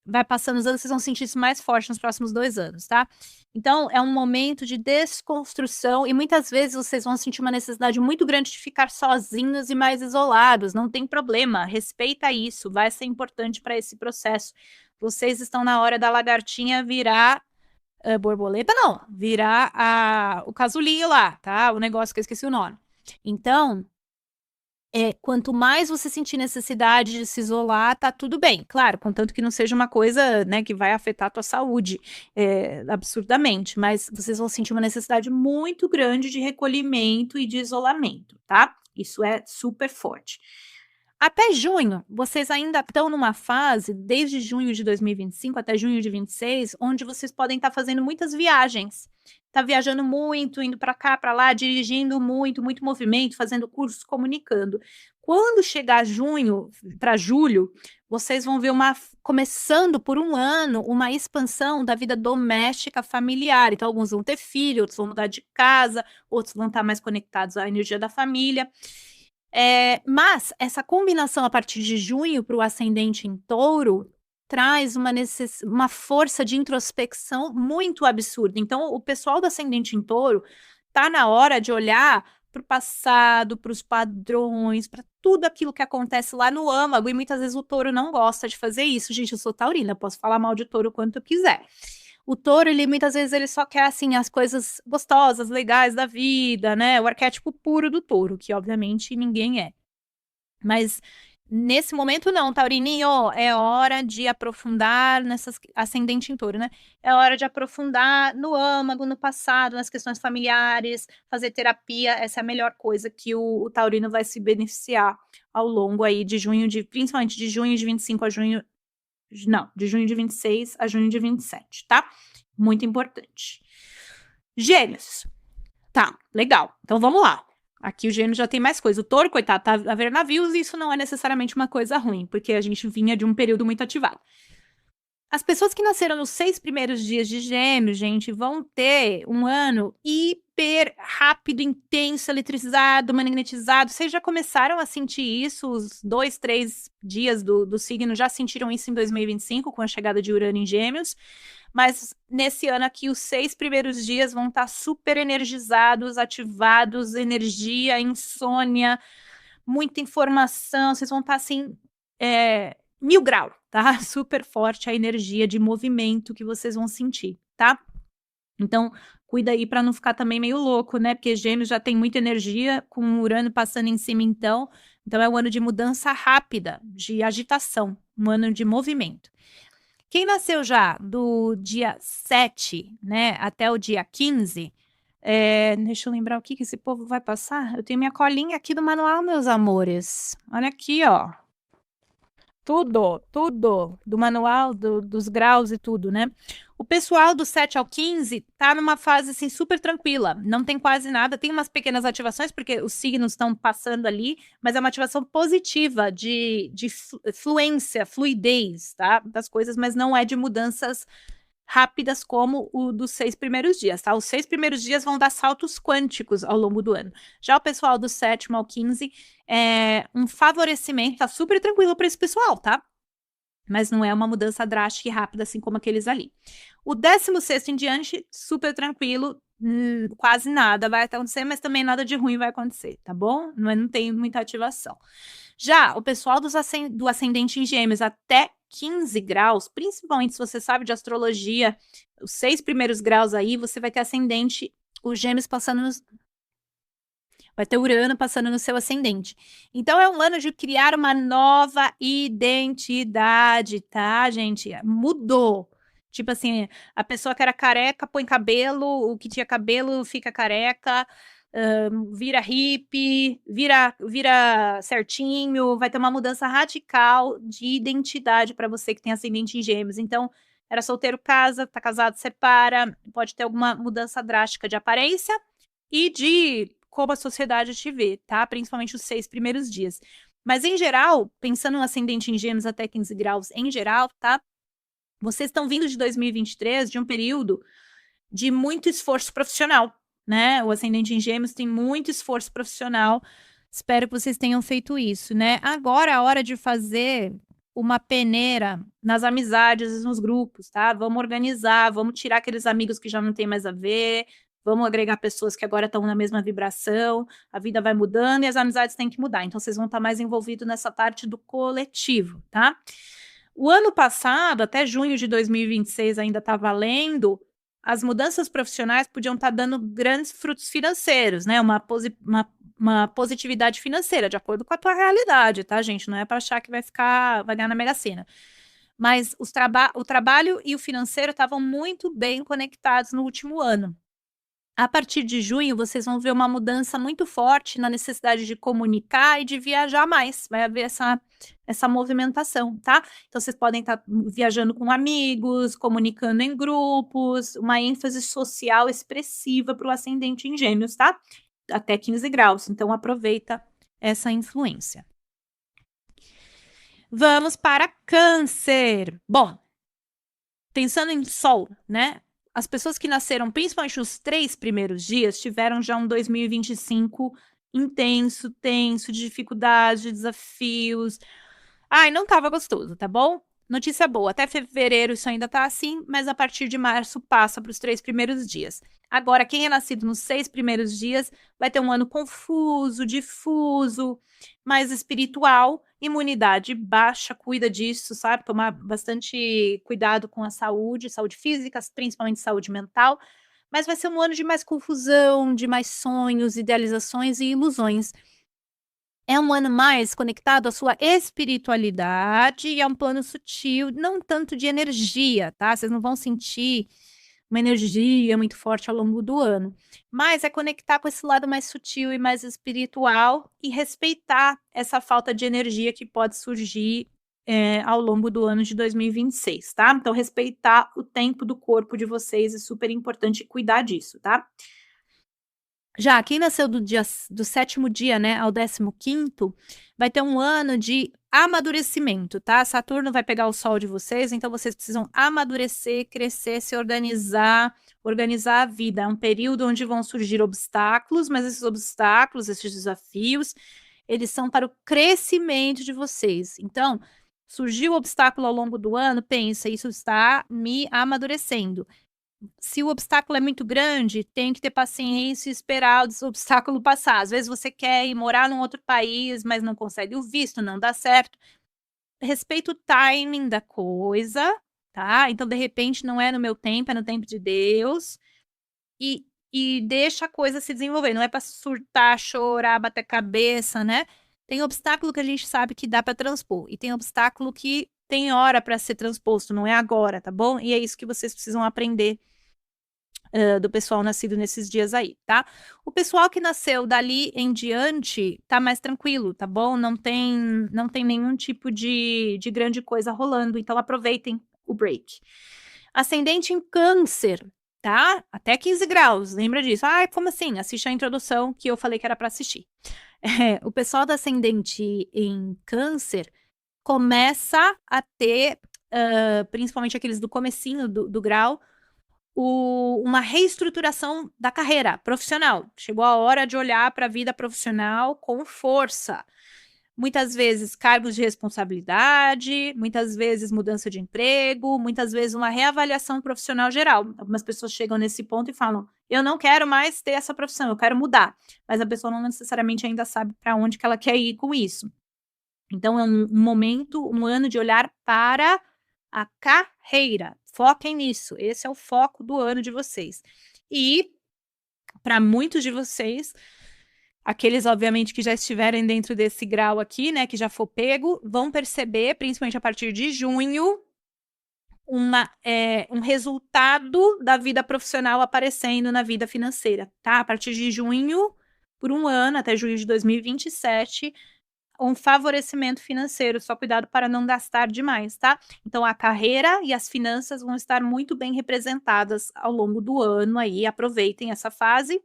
vai passando os anos, vocês vão sentir isso mais forte nos próximos 2 anos, tá? Então, é um momento de desconstrução e muitas vezes vocês vão sentir uma necessidade muito grande de ficar sozinhos e mais isolados. Não tem problema, respeita isso, vai ser importante para esse processo. Vocês estão na hora da lagartinha virar borboleta, não, virar o casulinho lá, tá? O negócio que eu esqueci o nome. Então, quanto mais você sentir necessidade de se isolar, tá tudo bem. Claro, contanto que não seja uma coisa, né, que vai afetar a tua saúde absurdamente, mas vocês vão sentir uma necessidade muito grande de recolhimento e de isolamento, tá? Isso é super forte. Até junho, vocês ainda estão numa fase, desde junho de 2025 até junho de 26, onde vocês podem estar fazendo muitas viagens. Tá viajando muito, indo para cá, para lá, dirigindo muito, muito movimento, fazendo cursos, comunicando. Quando chegar junho para julho, vocês vão ver começando por um ano, uma expansão da vida doméstica familiar. Então, alguns vão ter filho, outros vão mudar de casa, outros vão estar mais conectados à energia da família. Mas essa combinação a partir de junho para o ascendente em Touro traz uma força de introspecção muito absurda. Então, o pessoal do ascendente em Touro tá na hora de olhar para o passado, para os padrões, para tudo aquilo que acontece lá no âmago, e muitas vezes o Touro não gosta de fazer isso. Gente, eu sou taurina, posso falar mal de Touro quanto eu quiser. O Touro, muitas vezes, ele só quer, assim, as coisas gostosas, legais da vida, né? O arquétipo puro do Touro, que, obviamente, ninguém é. Mas, nesse momento, não, Taurininho, é hora de aprofundar nessas... Ascendente em Touro, né? É hora de aprofundar no âmago, no passado, nas questões familiares, fazer terapia. Essa é a melhor coisa que o Taurino vai se beneficiar ao longo aí de junho, principalmente de junho de 25 a junho... Não, de junho de 26 a junho de 27, tá? Muito importante. Gêmeos. Tá, legal. Então vamos lá. Aqui o Gêmeos já tem mais coisa. O Touro, coitado, tá a ver navios e isso não é necessariamente uma coisa ruim, porque a gente vinha de um período muito ativado. As pessoas que nasceram nos 6 primeiros dias de Gêmeos, gente, vão ter um ano hiper rápido, intenso, eletrizado, magnetizado. Vocês já começaram a sentir isso? Os 2, 3 dias do signo já sentiram isso em 2025, com a chegada de Urano em Gêmeos. Mas nesse ano aqui, os 6 primeiros dias vão estar super energizados, ativados, energia, insônia, muita informação. Vocês vão estar assim, 1000 graus, tá? Super forte a energia de movimento que vocês vão sentir, tá? Então, cuida aí para não ficar também meio louco, né? Porque Gêmeos já tem muita energia, com o Urano passando em cima, então é um ano de mudança rápida, de agitação, um ano de movimento. Quem nasceu já do dia 7, né, até o dia 15, deixa eu lembrar o que esse povo vai passar. Eu tenho minha colinha aqui do manual, meus amores. Olha aqui, ó. Tudo do manual, dos graus e tudo, né? O pessoal do 7 ao 15 tá numa fase, assim, super tranquila. Não tem quase nada. Tem umas pequenas ativações, porque os signos estão passando ali, mas é uma ativação positiva de fluência, fluidez, tá? Das coisas, mas não é de mudanças rápidas como o dos 6 primeiros dias, tá? Os 6 primeiros dias vão dar saltos quânticos ao longo do ano. Já o pessoal do 7º ao 15 é um favorecimento, tá super tranquilo para esse pessoal, tá? Mas não é uma mudança drástica e rápida, assim como aqueles ali. O 16º em diante, super tranquilo, quase nada vai acontecer, mas também nada de ruim vai acontecer, tá bom? Não tem muita ativação. Já o pessoal do ascendente em Gêmeos até 15 graus, principalmente se você sabe de astrologia, os 6 primeiros graus aí, você vai ter ascendente, os Gêmeos passando vai ter Urano passando no seu ascendente. Então, é um ano de criar uma nova identidade, tá, gente? Mudou. Tipo assim, a pessoa que era careca põe cabelo, o que tinha cabelo fica careca, vira hippie, vira certinho, vai ter uma mudança radical de identidade para você que tem ascendente em Gêmeos. Então, era solteiro, casa, tá casado, separa, pode ter alguma mudança drástica de aparência e de como a sociedade te vê, tá? Principalmente os 6 primeiros dias. Mas, em geral, pensando no ascendente em Gêmeos até 15 graus, em geral, tá? Vocês estão vindo de 2023, de um período de muito esforço profissional, né? O ascendente em Gêmeos tem muito esforço profissional. Espero que vocês tenham feito isso, né? Agora é a hora de fazer uma peneira nas amizades, nos grupos, tá? Vamos organizar, vamos tirar aqueles amigos que já não tem mais a ver, vamos agregar pessoas que agora estão na mesma vibração, a vida vai mudando e as amizades têm que mudar. Então, vocês vão estar mais envolvidos nessa parte do coletivo, tá? O ano passado, até junho de 2026 ainda está valendo, as mudanças profissionais podiam estar dando grandes frutos financeiros, né? Uma positividade financeira, de acordo com a tua realidade, tá, gente? Não é para achar que vai ganhar na Mega Sena. Mas o trabalho e o financeiro estavam muito bem conectados no último ano. A partir de junho, vocês vão ver uma mudança muito forte na necessidade de comunicar e de viajar mais. Vai haver essa movimentação, tá? Então, vocês podem estar viajando com amigos, comunicando em grupos, uma ênfase social expressiva para o ascendente em Gêmeos, tá? Até 15 graus. Então, aproveita essa influência. Vamos para Câncer. Bom, pensando em Sol, né? As pessoas que nasceram, principalmente os 3 primeiros dias, tiveram já um 2025 intenso, tenso, de dificuldades, de desafios. Ai, não tava gostoso, tá bom? Notícia boa, até fevereiro isso ainda tá assim, mas a partir de março passa para os 3 primeiros dias. Agora, quem é nascido nos 6 primeiros dias vai ter um ano confuso, difuso, mais espiritual, imunidade baixa, cuida disso, sabe? Tomar bastante cuidado com a saúde física, principalmente saúde mental, mas vai ser um ano de mais confusão, de mais sonhos, idealizações e ilusões. É um ano mais conectado à sua espiritualidade e a um plano sutil, não tanto de energia, tá? Vocês não vão sentir uma energia muito forte ao longo do ano, mas é conectar com esse lado mais sutil e mais espiritual e respeitar essa falta de energia que pode surgir ao longo do ano de 2026, tá? Então, respeitar o tempo do corpo de vocês é super importante cuidar disso, tá? Já quem nasceu do 7º dia, né, ao 15º, vai ter um ano de amadurecimento, tá? Saturno vai pegar o sol de vocês, então vocês precisam amadurecer, crescer, se organizar a vida. É um período onde vão surgir obstáculos, mas esses obstáculos, esses desafios, eles são para o crescimento de vocês. Então, surgiu o obstáculo ao longo do ano, pensa, isso está me amadurecendo. Se o obstáculo é muito grande, tem que ter paciência e esperar o obstáculo passar. Às vezes você quer ir morar num outro país, mas não consegue o visto, não dá certo. Respeita o timing da coisa, tá? Então, de repente, não é no meu tempo, é no tempo de Deus. E deixa a coisa se desenvolver. Não é para surtar, chorar, bater cabeça, né? Tem obstáculo que a gente sabe que dá para transpor. E tem obstáculo que tem hora para ser transposto, não é agora, tá bom? E é isso que vocês precisam aprender do pessoal nascido nesses dias aí, tá? O pessoal que nasceu dali em diante tá mais tranquilo, tá bom? Não tem nenhum tipo de grande coisa rolando, então aproveitem o break. Ascendente em Câncer, tá? Até 15 graus, lembra disso? Ah, como assim? Assiste a introdução que eu falei que era para assistir. O pessoal do ascendente em Câncer começa a ter, principalmente aqueles do comecinho do grau, uma reestruturação da carreira profissional. Chegou a hora de olhar para a vida profissional com força. Muitas vezes cargos de responsabilidade, muitas vezes mudança de emprego, muitas vezes uma reavaliação profissional geral. Algumas pessoas chegam nesse ponto e falam: eu não quero mais ter essa profissão, eu quero mudar. Mas a pessoa não necessariamente ainda sabe para onde que ela quer ir com isso. Então é um momento, um ano de olhar para a carreira. Foquem nisso. Esse é o foco do ano de vocês. E para muitos de vocês, aqueles, obviamente, que já estiverem dentro desse grau aqui, né, que já for pego, vão perceber, principalmente a partir de junho, um resultado da vida profissional aparecendo na vida financeira, tá? A partir de junho, por um ano, até junho de 2027, um favorecimento financeiro, só cuidado para não gastar demais, tá? Então, a carreira e as finanças vão estar muito bem representadas ao longo do ano aí, aproveitem essa fase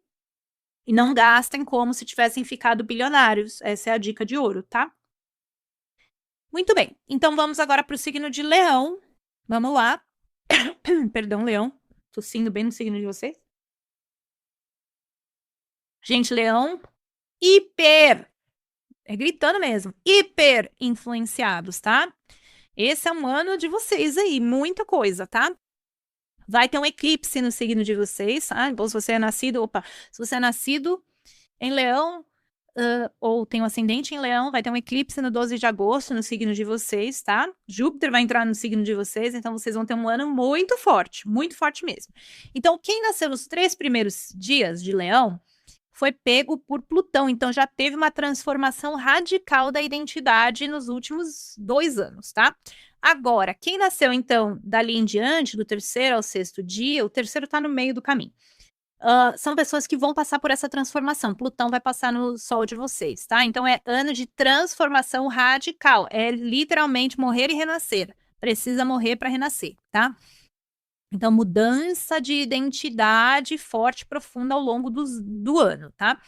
e não gastem como se tivessem ficado bilionários, essa é a dica de ouro, tá? Muito bem, então vamos agora para o signo de Leão, vamos lá. Perdão, Leão, tossindo bem no signo de vocês. Gente, Leão, gritando mesmo, hiper influenciados, tá? Esse é um ano de vocês aí, muita coisa, tá? Vai ter um eclipse no signo de vocês, tá? Então, se você é nascido, se você é nascido em Leão, ou tem um ascendente em Leão, vai ter um eclipse no 12 de agosto no signo de vocês, tá? Júpiter vai entrar no signo de vocês, então vocês vão ter um ano muito forte mesmo. Então, quem nasceu nos 3 primeiros dias de Leão foi pego por Plutão, então já teve uma transformação radical da identidade nos últimos 2 anos, tá? Agora, quem nasceu, então, dali em diante, do 3º ao 6º dia, o 3º tá no meio do caminho. São pessoas que vão passar por essa transformação. Plutão vai passar no sol de vocês, tá? Então, é ano de transformação radical. É literalmente morrer e renascer. Precisa morrer para renascer, tá? Então, mudança de identidade forte e profunda ao longo do ano, tá?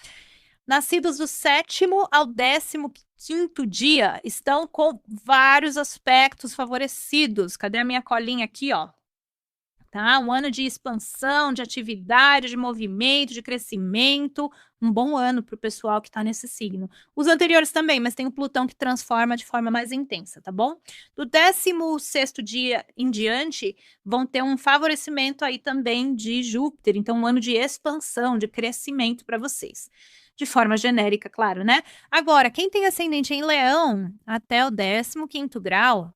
Nascidos do 7º ao 15º dia estão com vários aspectos favorecidos. Cadê a minha colinha aqui, ó? Tá? Um ano de expansão, de atividade, de movimento, de crescimento. Um bom ano para o pessoal que está nesse signo. Os anteriores também, mas tem o Plutão que transforma de forma mais intensa, tá bom? Do 16º dia em diante, vão ter um favorecimento aí também de Júpiter. Então, um ano de expansão, de crescimento para vocês. De forma genérica, claro, né? Agora, quem tem ascendente em Leão, até o 15º grau,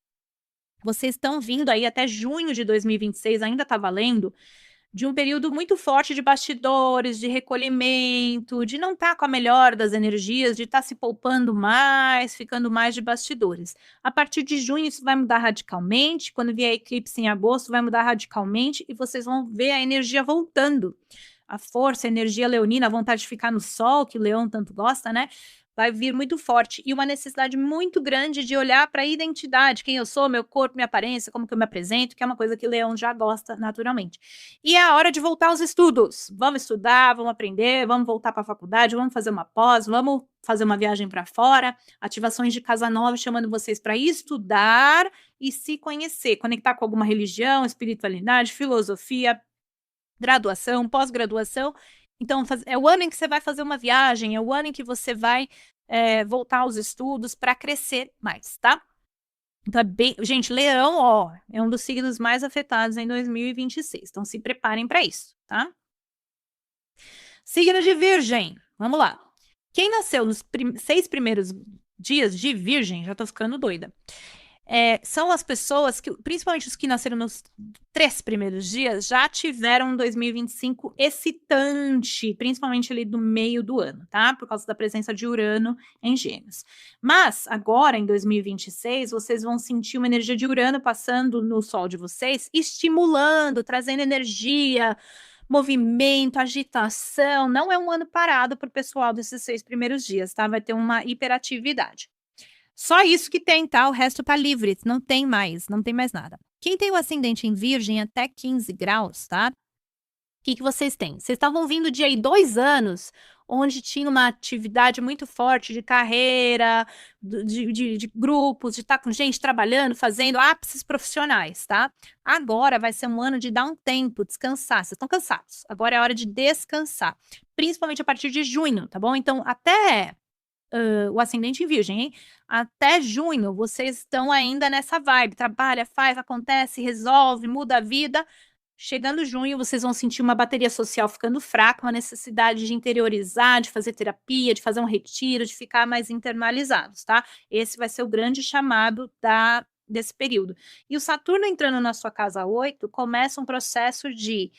vocês estão vindo aí até junho de 2026, ainda está valendo, de um período muito forte de bastidores, de recolhimento, de não estar com a melhor das energias, de estar se poupando mais, ficando mais de bastidores. A partir de junho isso vai mudar radicalmente, quando vier eclipse em agosto vai mudar radicalmente e vocês vão ver a energia voltando. A força, a energia leonina, a vontade de ficar no sol, que o leão tanto gosta, né? vai vir muito forte e uma necessidade muito grande de olhar para a identidade, quem eu sou, meu corpo, minha aparência, como que eu me apresento, que é uma coisa que Leão já gosta naturalmente. E é a hora de voltar aos estudos. Vamos estudar, vamos aprender, vamos voltar para a faculdade, vamos fazer uma pós, vamos fazer uma viagem para fora, ativações de casa nova chamando vocês para estudar e se conhecer, conectar com alguma religião, espiritualidade, filosofia, graduação, pós-graduação. Então, é o ano em que você vai fazer uma viagem, é o ano em que você vai voltar aos estudos para crescer mais, tá? Então, gente, Leão, ó, é um dos signos mais afetados em 2026. Então, se preparem para isso, tá? Signo de Virgem, vamos lá. Quem nasceu nos 6 primeiros dias de Virgem, já tô ficando doida. São as pessoas que, principalmente os que nasceram nos 3 primeiros dias, já tiveram um 2025 excitante, principalmente ali do meio do ano, tá? Por causa da presença de Urano em Gêmeos. Mas agora, em 2026, vocês vão sentir uma energia de Urano passando no Sol de vocês, estimulando, trazendo energia, movimento, agitação. Não é um ano parado para o pessoal desses 6 primeiros dias, tá? Vai ter uma hiperatividade. Só isso que tem, tá? O resto tá livre, não tem mais nada. Quem tem o ascendente em Virgem até 15 graus, tá? O que vocês têm? Vocês estavam vindo de aí 2 anos, onde tinha uma atividade muito forte de carreira, de grupos, de estar com gente trabalhando, fazendo ápices profissionais, tá? Agora vai ser um ano de dar um tempo, descansar. Vocês estão cansados. Agora é hora de descansar. Principalmente a partir de junho, tá bom? Então, até o ascendente em Virgem, hein? Até junho, vocês estão ainda nessa vibe. Trabalha, faz, acontece, resolve, muda a vida. Chegando junho, vocês vão sentir uma bateria social ficando fraca, uma necessidade de interiorizar, de fazer terapia, de fazer um retiro, de ficar mais internalizados, tá? Esse vai ser o grande chamado desse período. E o Saturno entrando na sua casa 8 começa um processo de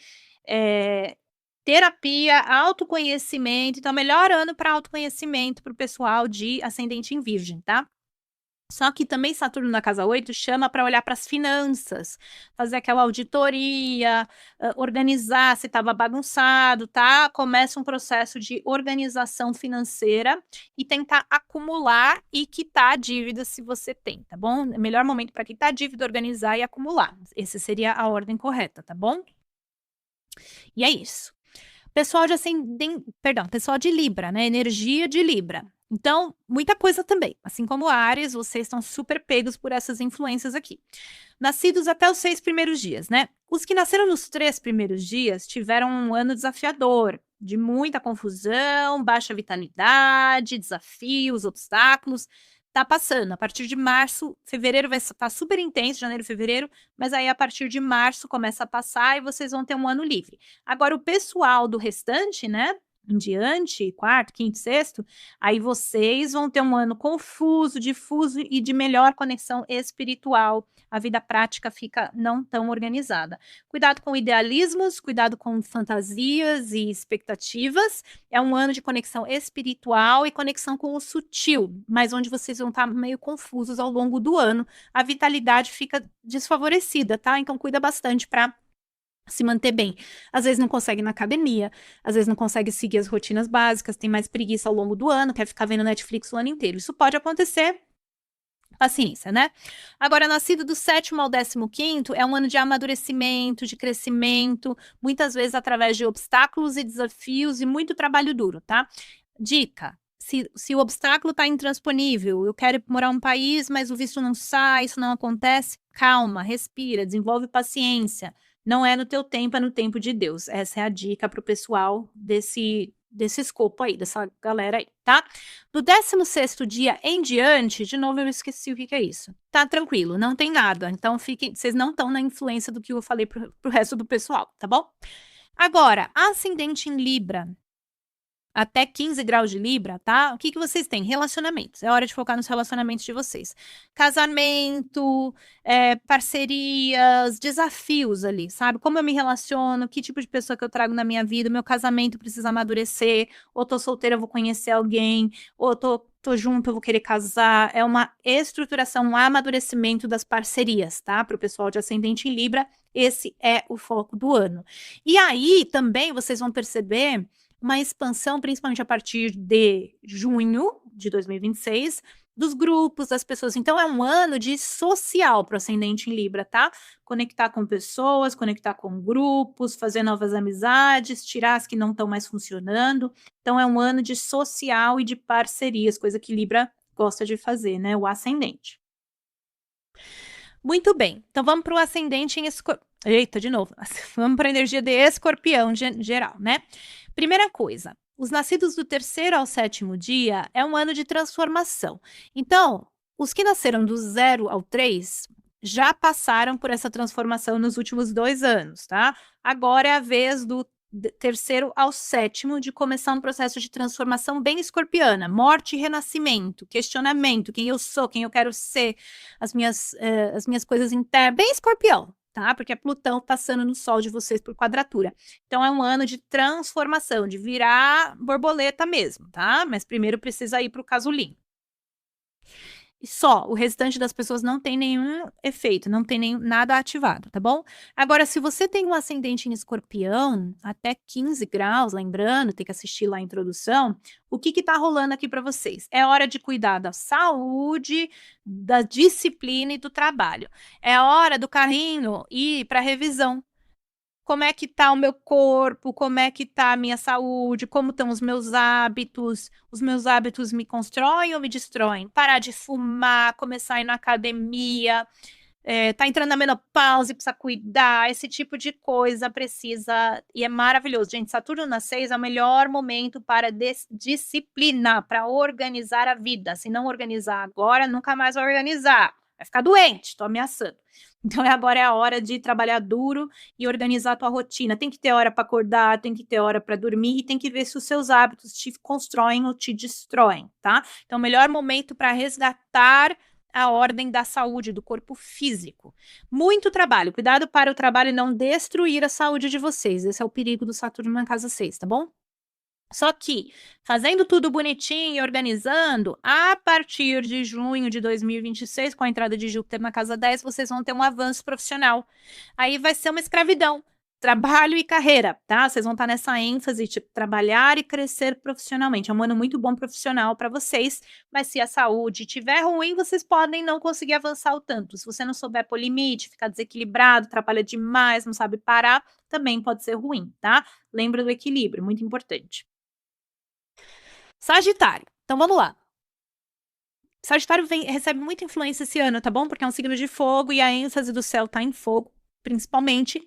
terapia, autoconhecimento. Então, melhor ano para autoconhecimento para o pessoal de ascendente em Virgem, tá? Só que também Saturno na casa 8 chama para olhar para as finanças, fazer aquela auditoria, organizar se estava bagunçado, tá? Começa um processo de organização financeira e tentar acumular e quitar a dívida se você tem, tá bom? Melhor momento para quitar a dívida, organizar e acumular. Essa seria a ordem correta, tá bom? E é isso. Pessoal pessoal de Libra, né? Energia de Libra. Então, muita coisa também. Assim como Áries, vocês estão super pegos por essas influências aqui. Nascidos até os 6 primeiros dias, né? Os que nasceram nos 3 primeiros dias tiveram um ano desafiador, de muita confusão, baixa vitalidade, desafios, obstáculos. Tá passando. A partir de março, fevereiro vai estar super intenso, janeiro, fevereiro, mas aí a partir de março começa a passar e vocês vão ter um ano livre. Agora, o pessoal do restante, né? Em diante, quarto, quinto, sexto, aí vocês vão ter um ano confuso, difuso e de melhor conexão espiritual. A vida prática fica não tão organizada. Cuidado com idealismos, cuidado com fantasias e expectativas. É um ano de conexão espiritual e conexão com o sutil, mas onde vocês vão estar meio confusos ao longo do ano. A vitalidade fica desfavorecida, tá? Então cuida bastante para se manter bem. Às vezes não consegue ir na academia, às vezes não consegue seguir as rotinas básicas, tem mais preguiça ao longo do ano, quer ficar vendo Netflix o ano inteiro. Isso pode acontecer. Paciência, né? Agora, nascido do 7º ao 15º é um ano de amadurecimento, de crescimento, muitas vezes através de obstáculos e desafios e muito trabalho duro, tá? Dica: se o obstáculo está intransponível, eu quero ir morar em um país, mas o visto não sai, isso não acontece, calma, respira, desenvolve paciência. Não é no teu tempo, é no tempo de Deus. Essa é a dica para o pessoal desse escopo aí, dessa galera aí, tá? Do 16º dia em diante, de novo eu esqueci o que é isso. Tá tranquilo, não tem nada. Então, vocês não estão na influência do que eu falei pro resto do pessoal, tá bom? Agora, ascendente em Libra, até 15 graus de Libra, tá? O que vocês têm? Relacionamentos. É hora de focar nos relacionamentos de vocês. Casamento, parcerias, desafios ali, sabe? Como eu me relaciono, que tipo de pessoa que eu trago na minha vida, meu casamento precisa amadurecer, ou tô solteira, eu vou conhecer alguém, ou tô junto, eu vou querer casar. É uma estruturação, um amadurecimento das parcerias, tá? Para o pessoal de ascendente em Libra, esse é o foco do ano. E aí, também, vocês vão perceber uma expansão, principalmente a partir de junho, de 2026, dos grupos, das pessoas. Então, é um ano de social para o ascendente em Libra, tá? Conectar com pessoas, conectar com grupos, fazer novas amizades, tirar as que não estão mais funcionando. Então, é um ano de social e de parcerias, coisa que Libra gosta de fazer, né? O ascendente. Muito bem. Então, vamos para o ascendente em escorpião. Eita, de novo. Vamos para a energia de escorpião geral, né? Primeira coisa, os nascidos do 3º ao 7º dia é um ano de transformação. Então, os que nasceram do 0 ao 3 já passaram por essa transformação nos últimos 2 anos, tá? Agora é a vez do 3º ao 7º de começar um processo de transformação bem escorpiana, morte e renascimento, questionamento, quem eu sou, quem eu quero ser, as minhas coisas internas, bem escorpião, tá? Porque é Plutão passando no Sol de vocês por quadratura. Então é um ano de transformação, de virar borboleta mesmo, tá? Mas primeiro precisa ir para o casulinho. E só, o restante das pessoas não tem nenhum efeito, não tem nada ativado, tá bom? Agora, se você tem um ascendente em escorpião, até 15 graus, lembrando, tem que assistir lá a introdução, o que tá rolando aqui para vocês? É hora de cuidar da saúde, da disciplina e do trabalho. É hora do carrinho ir para revisão. Como é que tá o meu corpo, como é que tá a minha saúde, como estão os meus hábitos me constroem ou me destroem? Parar de fumar, começar a ir na academia, tá entrando na menopausa e precisa cuidar, esse tipo de coisa precisa, e é maravilhoso, gente, Saturno na 6 é o melhor momento para disciplina, para organizar a vida, se não organizar agora, nunca mais vai organizar, vai ficar doente, tô ameaçando. Então agora é a hora de trabalhar duro e organizar a tua rotina. Tem que ter hora para acordar, tem que ter hora para dormir e tem que ver se os seus hábitos te constroem ou te destroem, tá? Então, o melhor momento para resgatar a ordem da saúde do corpo físico. Muito trabalho. Cuidado para o trabalho não destruir a saúde de vocês. Esse é o perigo do Saturno na casa 6, tá bom? Só que, fazendo tudo bonitinho e organizando, a partir de junho de 2026, com a entrada de Júpiter na casa 10, vocês vão ter um avanço profissional. Aí vai ser uma escravidão. Trabalho e carreira, tá? Vocês vão estar nessa ênfase de trabalhar e crescer profissionalmente. É um ano muito bom profissional para vocês, mas se a saúde estiver ruim, vocês podem não conseguir avançar o tanto. Se você não souber pôr limite, ficar desequilibrado, trabalha demais, não sabe parar, também pode ser ruim, tá? Lembra do equilíbrio, muito importante. Sagitário. Então vamos lá. Sagitário recebe muita influência esse ano, tá bom? Porque é um signo de fogo e a ênfase do céu tá em fogo, principalmente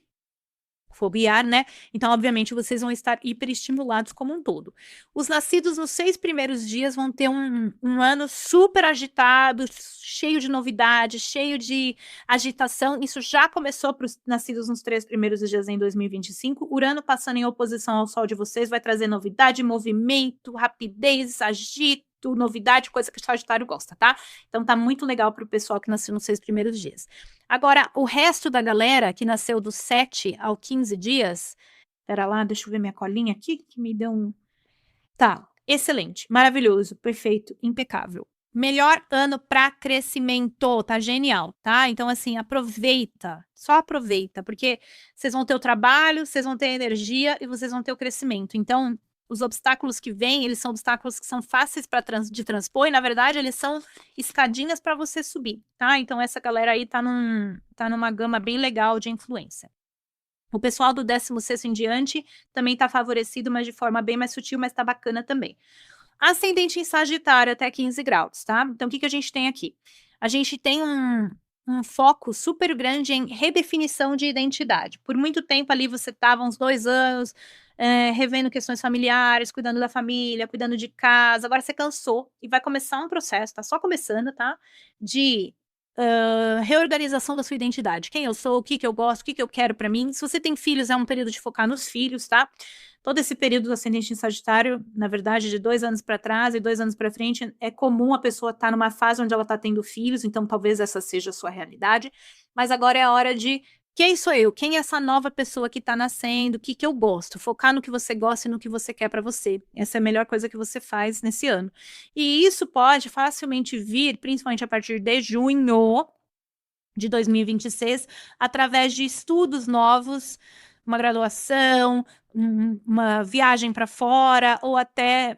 fogo e ar, né? Então, obviamente, vocês vão estar hiperestimulados como um todo. Os nascidos nos 6 primeiros dias vão ter um ano super agitado, cheio de novidades, cheio de agitação. Isso já começou para os nascidos nos 3 primeiros dias em 2025. Urano passando em oposição ao Sol de vocês vai trazer novidade, movimento, rapidez, agito, novidade, coisa que o Sagitário gosta, tá? Então tá muito legal para o pessoal que nasceu nos 6 primeiros dias. Agora, o resto da galera que nasceu dos 7 ao 15 dias, pera lá, deixa eu ver minha colinha aqui, que me deu um... Tá, excelente, maravilhoso, perfeito, impecável. Melhor ano para crescimento, tá genial, tá? Então, assim, aproveita, só aproveita, porque vocês vão ter o trabalho, vocês vão ter a energia e vocês vão ter o crescimento. Então, os obstáculos que vêm, eles são obstáculos que são fáceis de transpor e, na verdade, eles são escadinhas para você subir, tá? Então, essa galera aí tá numa gama bem legal de influência. O pessoal do 16º em diante também tá favorecido, mas de forma bem mais sutil, mas tá bacana também. Ascendente em Sagitário até 15 graus, tá? Então, o que a gente tem aqui? A gente tem um foco super grande em redefinição de identidade. Por muito tempo ali você estava uns 2 anos revendo questões familiares, cuidando da família, cuidando de casa. Agora você cansou e vai começar um processo, tá só começando, tá? De reorganização da sua identidade. Quem eu sou, o que eu gosto, o que eu quero para mim. Se você tem filhos, é um período de focar nos filhos, tá? Todo esse período do ascendente em Sagitário, na verdade, de 2 anos para trás e 2 anos para frente, é comum a pessoa estar numa fase onde ela está tendo filhos, então talvez essa seja a sua realidade. Mas agora é a hora de quem sou eu? Quem é essa nova pessoa que está nascendo? O que eu gosto? Focar no que você gosta e no que você quer para você. Essa é a melhor coisa que você faz nesse ano. E isso pode facilmente vir, principalmente a partir de junho de 2026, através de estudos novos, uma graduação, uma viagem para fora ou até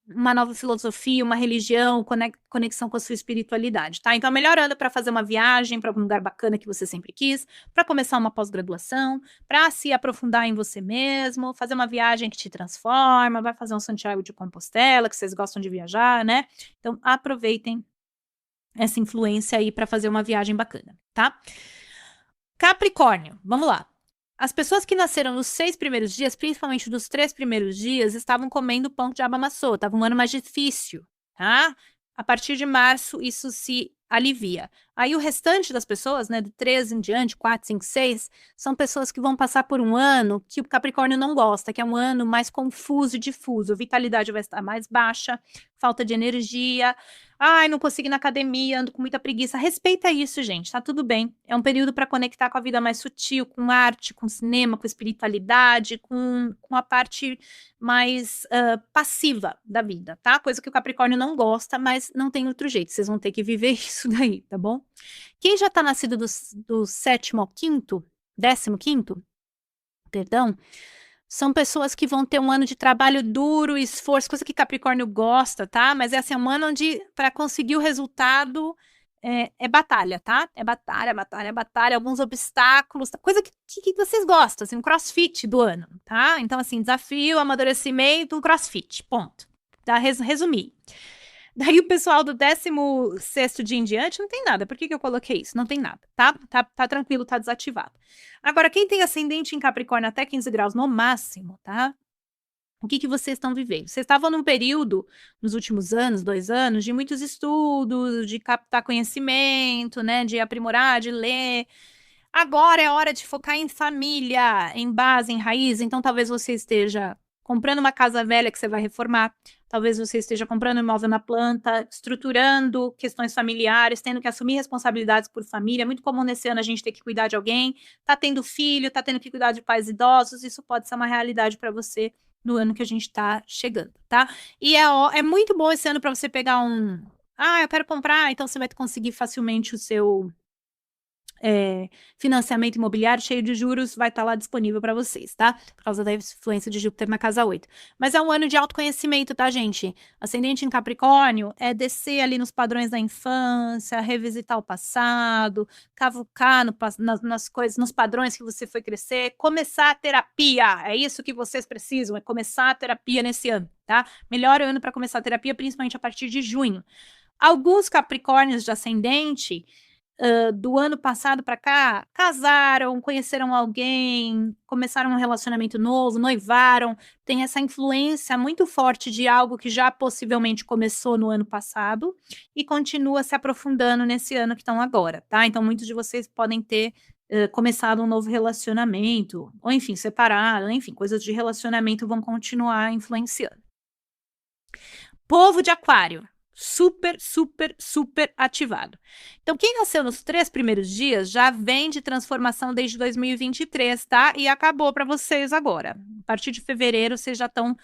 uma nova filosofia, uma religião, conexão com a sua espiritualidade, tá? Então, é melhor ano para fazer uma viagem para algum lugar bacana que você sempre quis, para começar uma pós-graduação, para se aprofundar em você mesmo, fazer uma viagem que te transforma, vai fazer um Santiago de Compostela, que vocês gostam de viajar, né? Então, aproveitem essa influência aí para fazer uma viagem bacana, tá? Capricórnio, vamos lá. As pessoas que nasceram nos 6 primeiros dias, principalmente dos 3 primeiros dias, estavam comendo pão que diabo amassou. Estava um ano mais difícil, tá? A partir de março, isso se alivia. Aí o restante das pessoas, né, de 3 em diante, 4, 5, 6, são pessoas que vão passar por um ano que o Capricórnio não gosta, que é um ano mais confuso e difuso. A vitalidade vai estar mais baixa, falta de energia. Ai, não consigo ir na academia, ando com muita preguiça. Respeita isso, gente, tá tudo bem. É um período para conectar com a vida mais sutil, com arte, com cinema, com espiritualidade, com a parte mais passiva da vida, tá? Coisa que o Capricórnio não gosta, mas não tem outro jeito. Vocês vão ter que viver isso daí, tá bom? Quem já tá nascido do 7º ao 5º, 15º, perdão, são pessoas que vão ter um ano de trabalho duro, esforço, coisa que Capricórnio gosta, tá? Mas é assim, um ano onde, para conseguir o resultado, é batalha, tá? É batalha, batalha, batalha, alguns obstáculos, coisa que vocês gostam, assim, um crossfit do ano, tá? Então, assim, desafio, amadurecimento, crossfit, ponto. Tá? Resumir. Daí o pessoal do 16º dia em diante não tem nada. Por que eu coloquei isso? Não tem nada, tá? Tá tranquilo, tá desativado. Agora, quem tem ascendente em Capricórnio até 15 graus no máximo, tá? O que vocês estão vivendo? Vocês estavam num período, nos últimos anos, 2 anos, de muitos estudos, de captar conhecimento, né? De aprimorar, de ler. Agora é hora de focar em família, em base, em raiz. Então, talvez você esteja comprando uma casa velha que você vai reformar. Talvez você esteja comprando um imóvel na planta, estruturando questões familiares, tendo que assumir responsabilidades por família. É muito comum nesse ano a gente ter que cuidar de alguém. Tá tendo filho, tá tendo que cuidar de pais idosos. Isso pode ser uma realidade para você no ano que a gente tá chegando, tá? E é muito bom esse ano para você pegar um... Ah, eu quero comprar, então você vai conseguir facilmente o seu... financiamento imobiliário cheio de juros vai estar lá disponível para vocês, tá? Por causa da influência de Júpiter na casa 8. Mas é um ano de autoconhecimento, tá, gente? Ascendente em Capricórnio é descer ali nos padrões da infância, revisitar o passado, cavucar nas coisas, nos padrões que você foi crescer, começar a terapia. É isso que vocês precisam, é começar a terapia nesse ano, tá? Melhor ano para começar a terapia, principalmente a partir de junho. Alguns Capricórnios de ascendente do ano passado para cá, casaram, conheceram alguém, começaram um relacionamento novo, noivaram, tem essa influência muito forte de algo que já possivelmente começou no ano passado e continua se aprofundando nesse ano que estão agora, tá? Então, muitos de vocês podem ter começado um novo relacionamento, ou enfim, separado, enfim, coisas de relacionamento vão continuar influenciando. Povo de Aquário. Super, super, super ativado. Então, quem nasceu nos 3 primeiros dias já vem de transformação desde 2023, tá? E acabou para vocês agora. A partir de fevereiro, vocês já estão...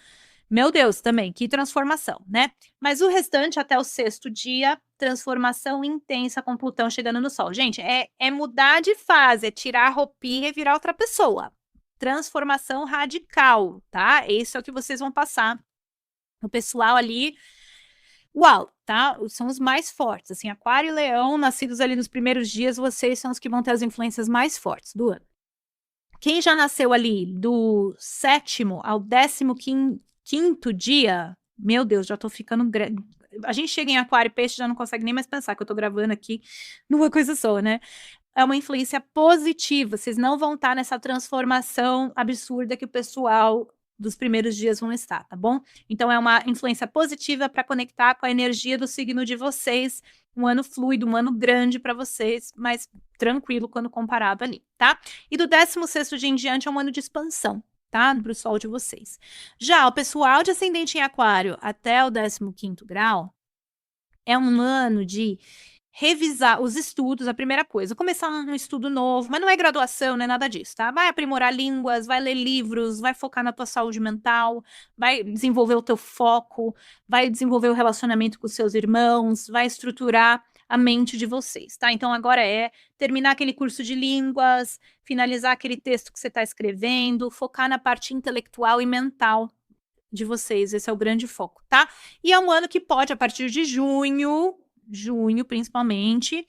Meu Deus, também, que transformação, né? Mas o restante, até o 6º dia, transformação intensa com Plutão chegando no Sol. Gente, é mudar de fase, é tirar a roupinha e virar outra pessoa. Transformação radical, tá? Isso é o que vocês vão passar. O pessoal ali... Uau, tá? São os mais fortes, assim, Aquário e Leão, nascidos ali nos primeiros dias, vocês são os que vão ter as influências mais fortes do ano. Quem já nasceu ali do 7º ao 15º dia, meu Deus, já tô ficando grande. A gente chega em Aquário e Peixe, já não consegue nem mais pensar que eu tô gravando aqui numa coisa só, né? É uma influência positiva, vocês não vão estar nessa transformação absurda que o pessoal dos primeiros dias vão estar, tá bom? Então, é uma influência positiva para conectar com a energia do signo de vocês, um ano fluido, um ano grande para vocês, mas tranquilo quando comparado ali, tá? E do 16º dia em diante é um ano de expansão, tá? Para o sol de vocês. Já o pessoal de ascendente em Aquário até o 15º grau é um ano de revisar os estudos, a primeira coisa, começar um estudo novo, mas não é graduação, não é nada disso, tá? Vai aprimorar línguas, vai ler livros, vai focar na tua saúde mental, vai desenvolver o teu foco, vai desenvolver o relacionamento com os seus irmãos, vai estruturar a mente de vocês, tá? Então agora é terminar aquele curso de línguas, finalizar aquele texto que você está escrevendo, focar na parte intelectual e mental de vocês, esse é o grande foco, tá? E é um ano que pode, a partir de junho principalmente,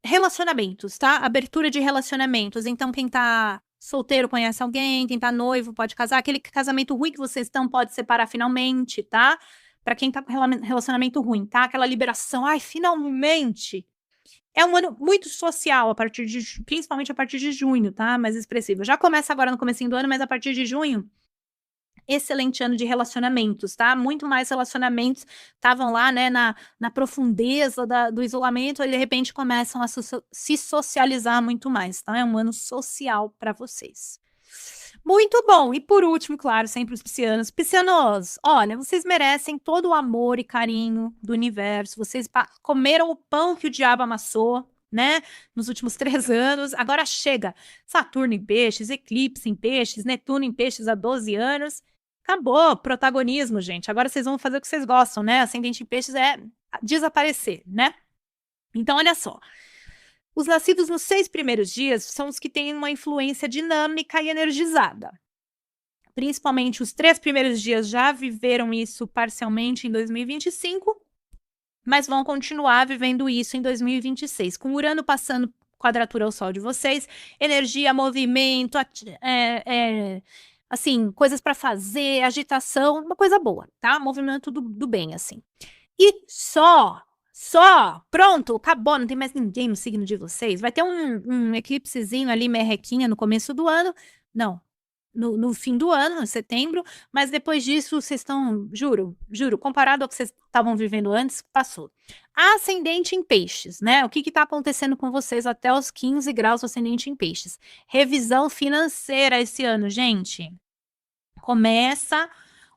relacionamentos, tá? Abertura de relacionamentos. Então, quem tá solteiro conhece alguém, quem tá noivo pode casar. Aquele casamento ruim que vocês estão pode separar finalmente, tá? Pra quem tá com relacionamento ruim, tá? Aquela liberação, ai, finalmente! É um ano muito social, principalmente a partir de junho, tá? Mais expressivo. Já começa agora no comecinho do ano, mas a partir de junho, excelente ano de relacionamentos, tá? Muito mais relacionamentos estavam lá, né, na profundeza do isolamento, e de repente começam a se socializar muito mais, tá? É um ano social para vocês. Muito bom. E por último, claro, sempre os piscianos. Piscianos, olha, vocês merecem todo o amor e carinho do universo. Vocês comeram o pão que o diabo amassou, né? Nos últimos 3 anos. Agora chega. Saturno em peixes, eclipse em peixes, Netuno em peixes há 12 anos. Acabou. Protagonismo, gente. Agora vocês vão fazer o que vocês gostam, né? Ascendente em peixes é desaparecer, né? Então, olha só. Os nascidos nos 6 primeiros dias são os que têm uma influência dinâmica e energizada. Principalmente os 3 primeiros dias já viveram isso parcialmente em 2025, mas vão continuar vivendo isso em 2026. Com Urano passando quadratura ao Sol de vocês, energia, movimento, assim, coisas para fazer, agitação, uma coisa boa, tá? Movimento do bem, assim. E pronto, acabou, não tem mais ninguém no signo de vocês. Vai ter um eclipsezinho ali, merrequinha, no começo do ano. Não, no fim do ano, em setembro. Mas depois disso, vocês estão, juro, comparado ao que vocês estavam vivendo antes, passou. Ascendente em peixes, né? O que está acontecendo com vocês até os 15 graus do ascendente em peixes? Revisão financeira esse ano, gente. Começa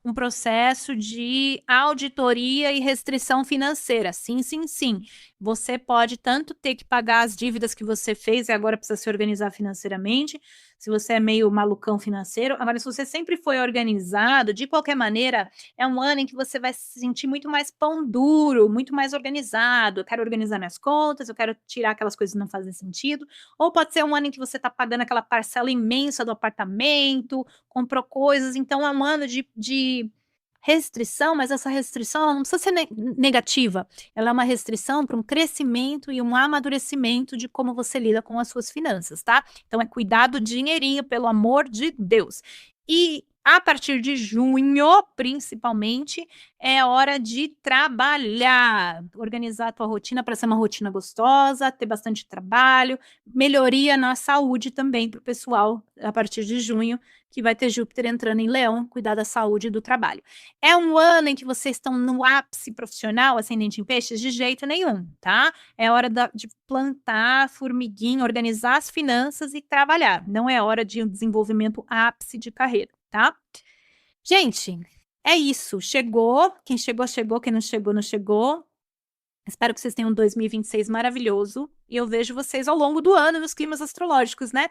um processo de auditoria e restrição financeira. Sim, sim, sim. Você pode tanto ter que pagar as dívidas que você fez e agora precisa se organizar financeiramente, se você é meio malucão financeiro. Agora, se você sempre foi organizado, de qualquer maneira, é um ano em que você vai se sentir muito mais pão duro, muito mais organizado. Eu quero organizar minhas contas, eu quero tirar aquelas coisas que não fazem sentido. Ou pode ser um ano em que você está pagando aquela parcela imensa do apartamento, comprou coisas, então é um ano de restrição, mas essa restrição ela não precisa ser negativa, ela é uma restrição para um crescimento e um amadurecimento de como você lida com as suas finanças, tá? Então é cuidar do dinheirinho, pelo amor de Deus. E a partir de junho, principalmente, é hora de trabalhar, organizar a tua rotina para ser uma rotina gostosa, ter bastante trabalho, melhoria na saúde também para o pessoal a partir de junho, que vai ter Júpiter entrando em Leão, cuidar da saúde e do trabalho. É um ano em que vocês estão no ápice profissional, ascendente em peixes? De jeito nenhum, tá? É hora de plantar formiguinha, organizar as finanças e trabalhar. Não é hora de um desenvolvimento ápice de carreira, tá? Gente, é isso. Chegou. Quem chegou, chegou. Quem não chegou, não chegou. Espero que vocês tenham um 2026 maravilhoso. E eu vejo vocês ao longo do ano nos climas astrológicos, né?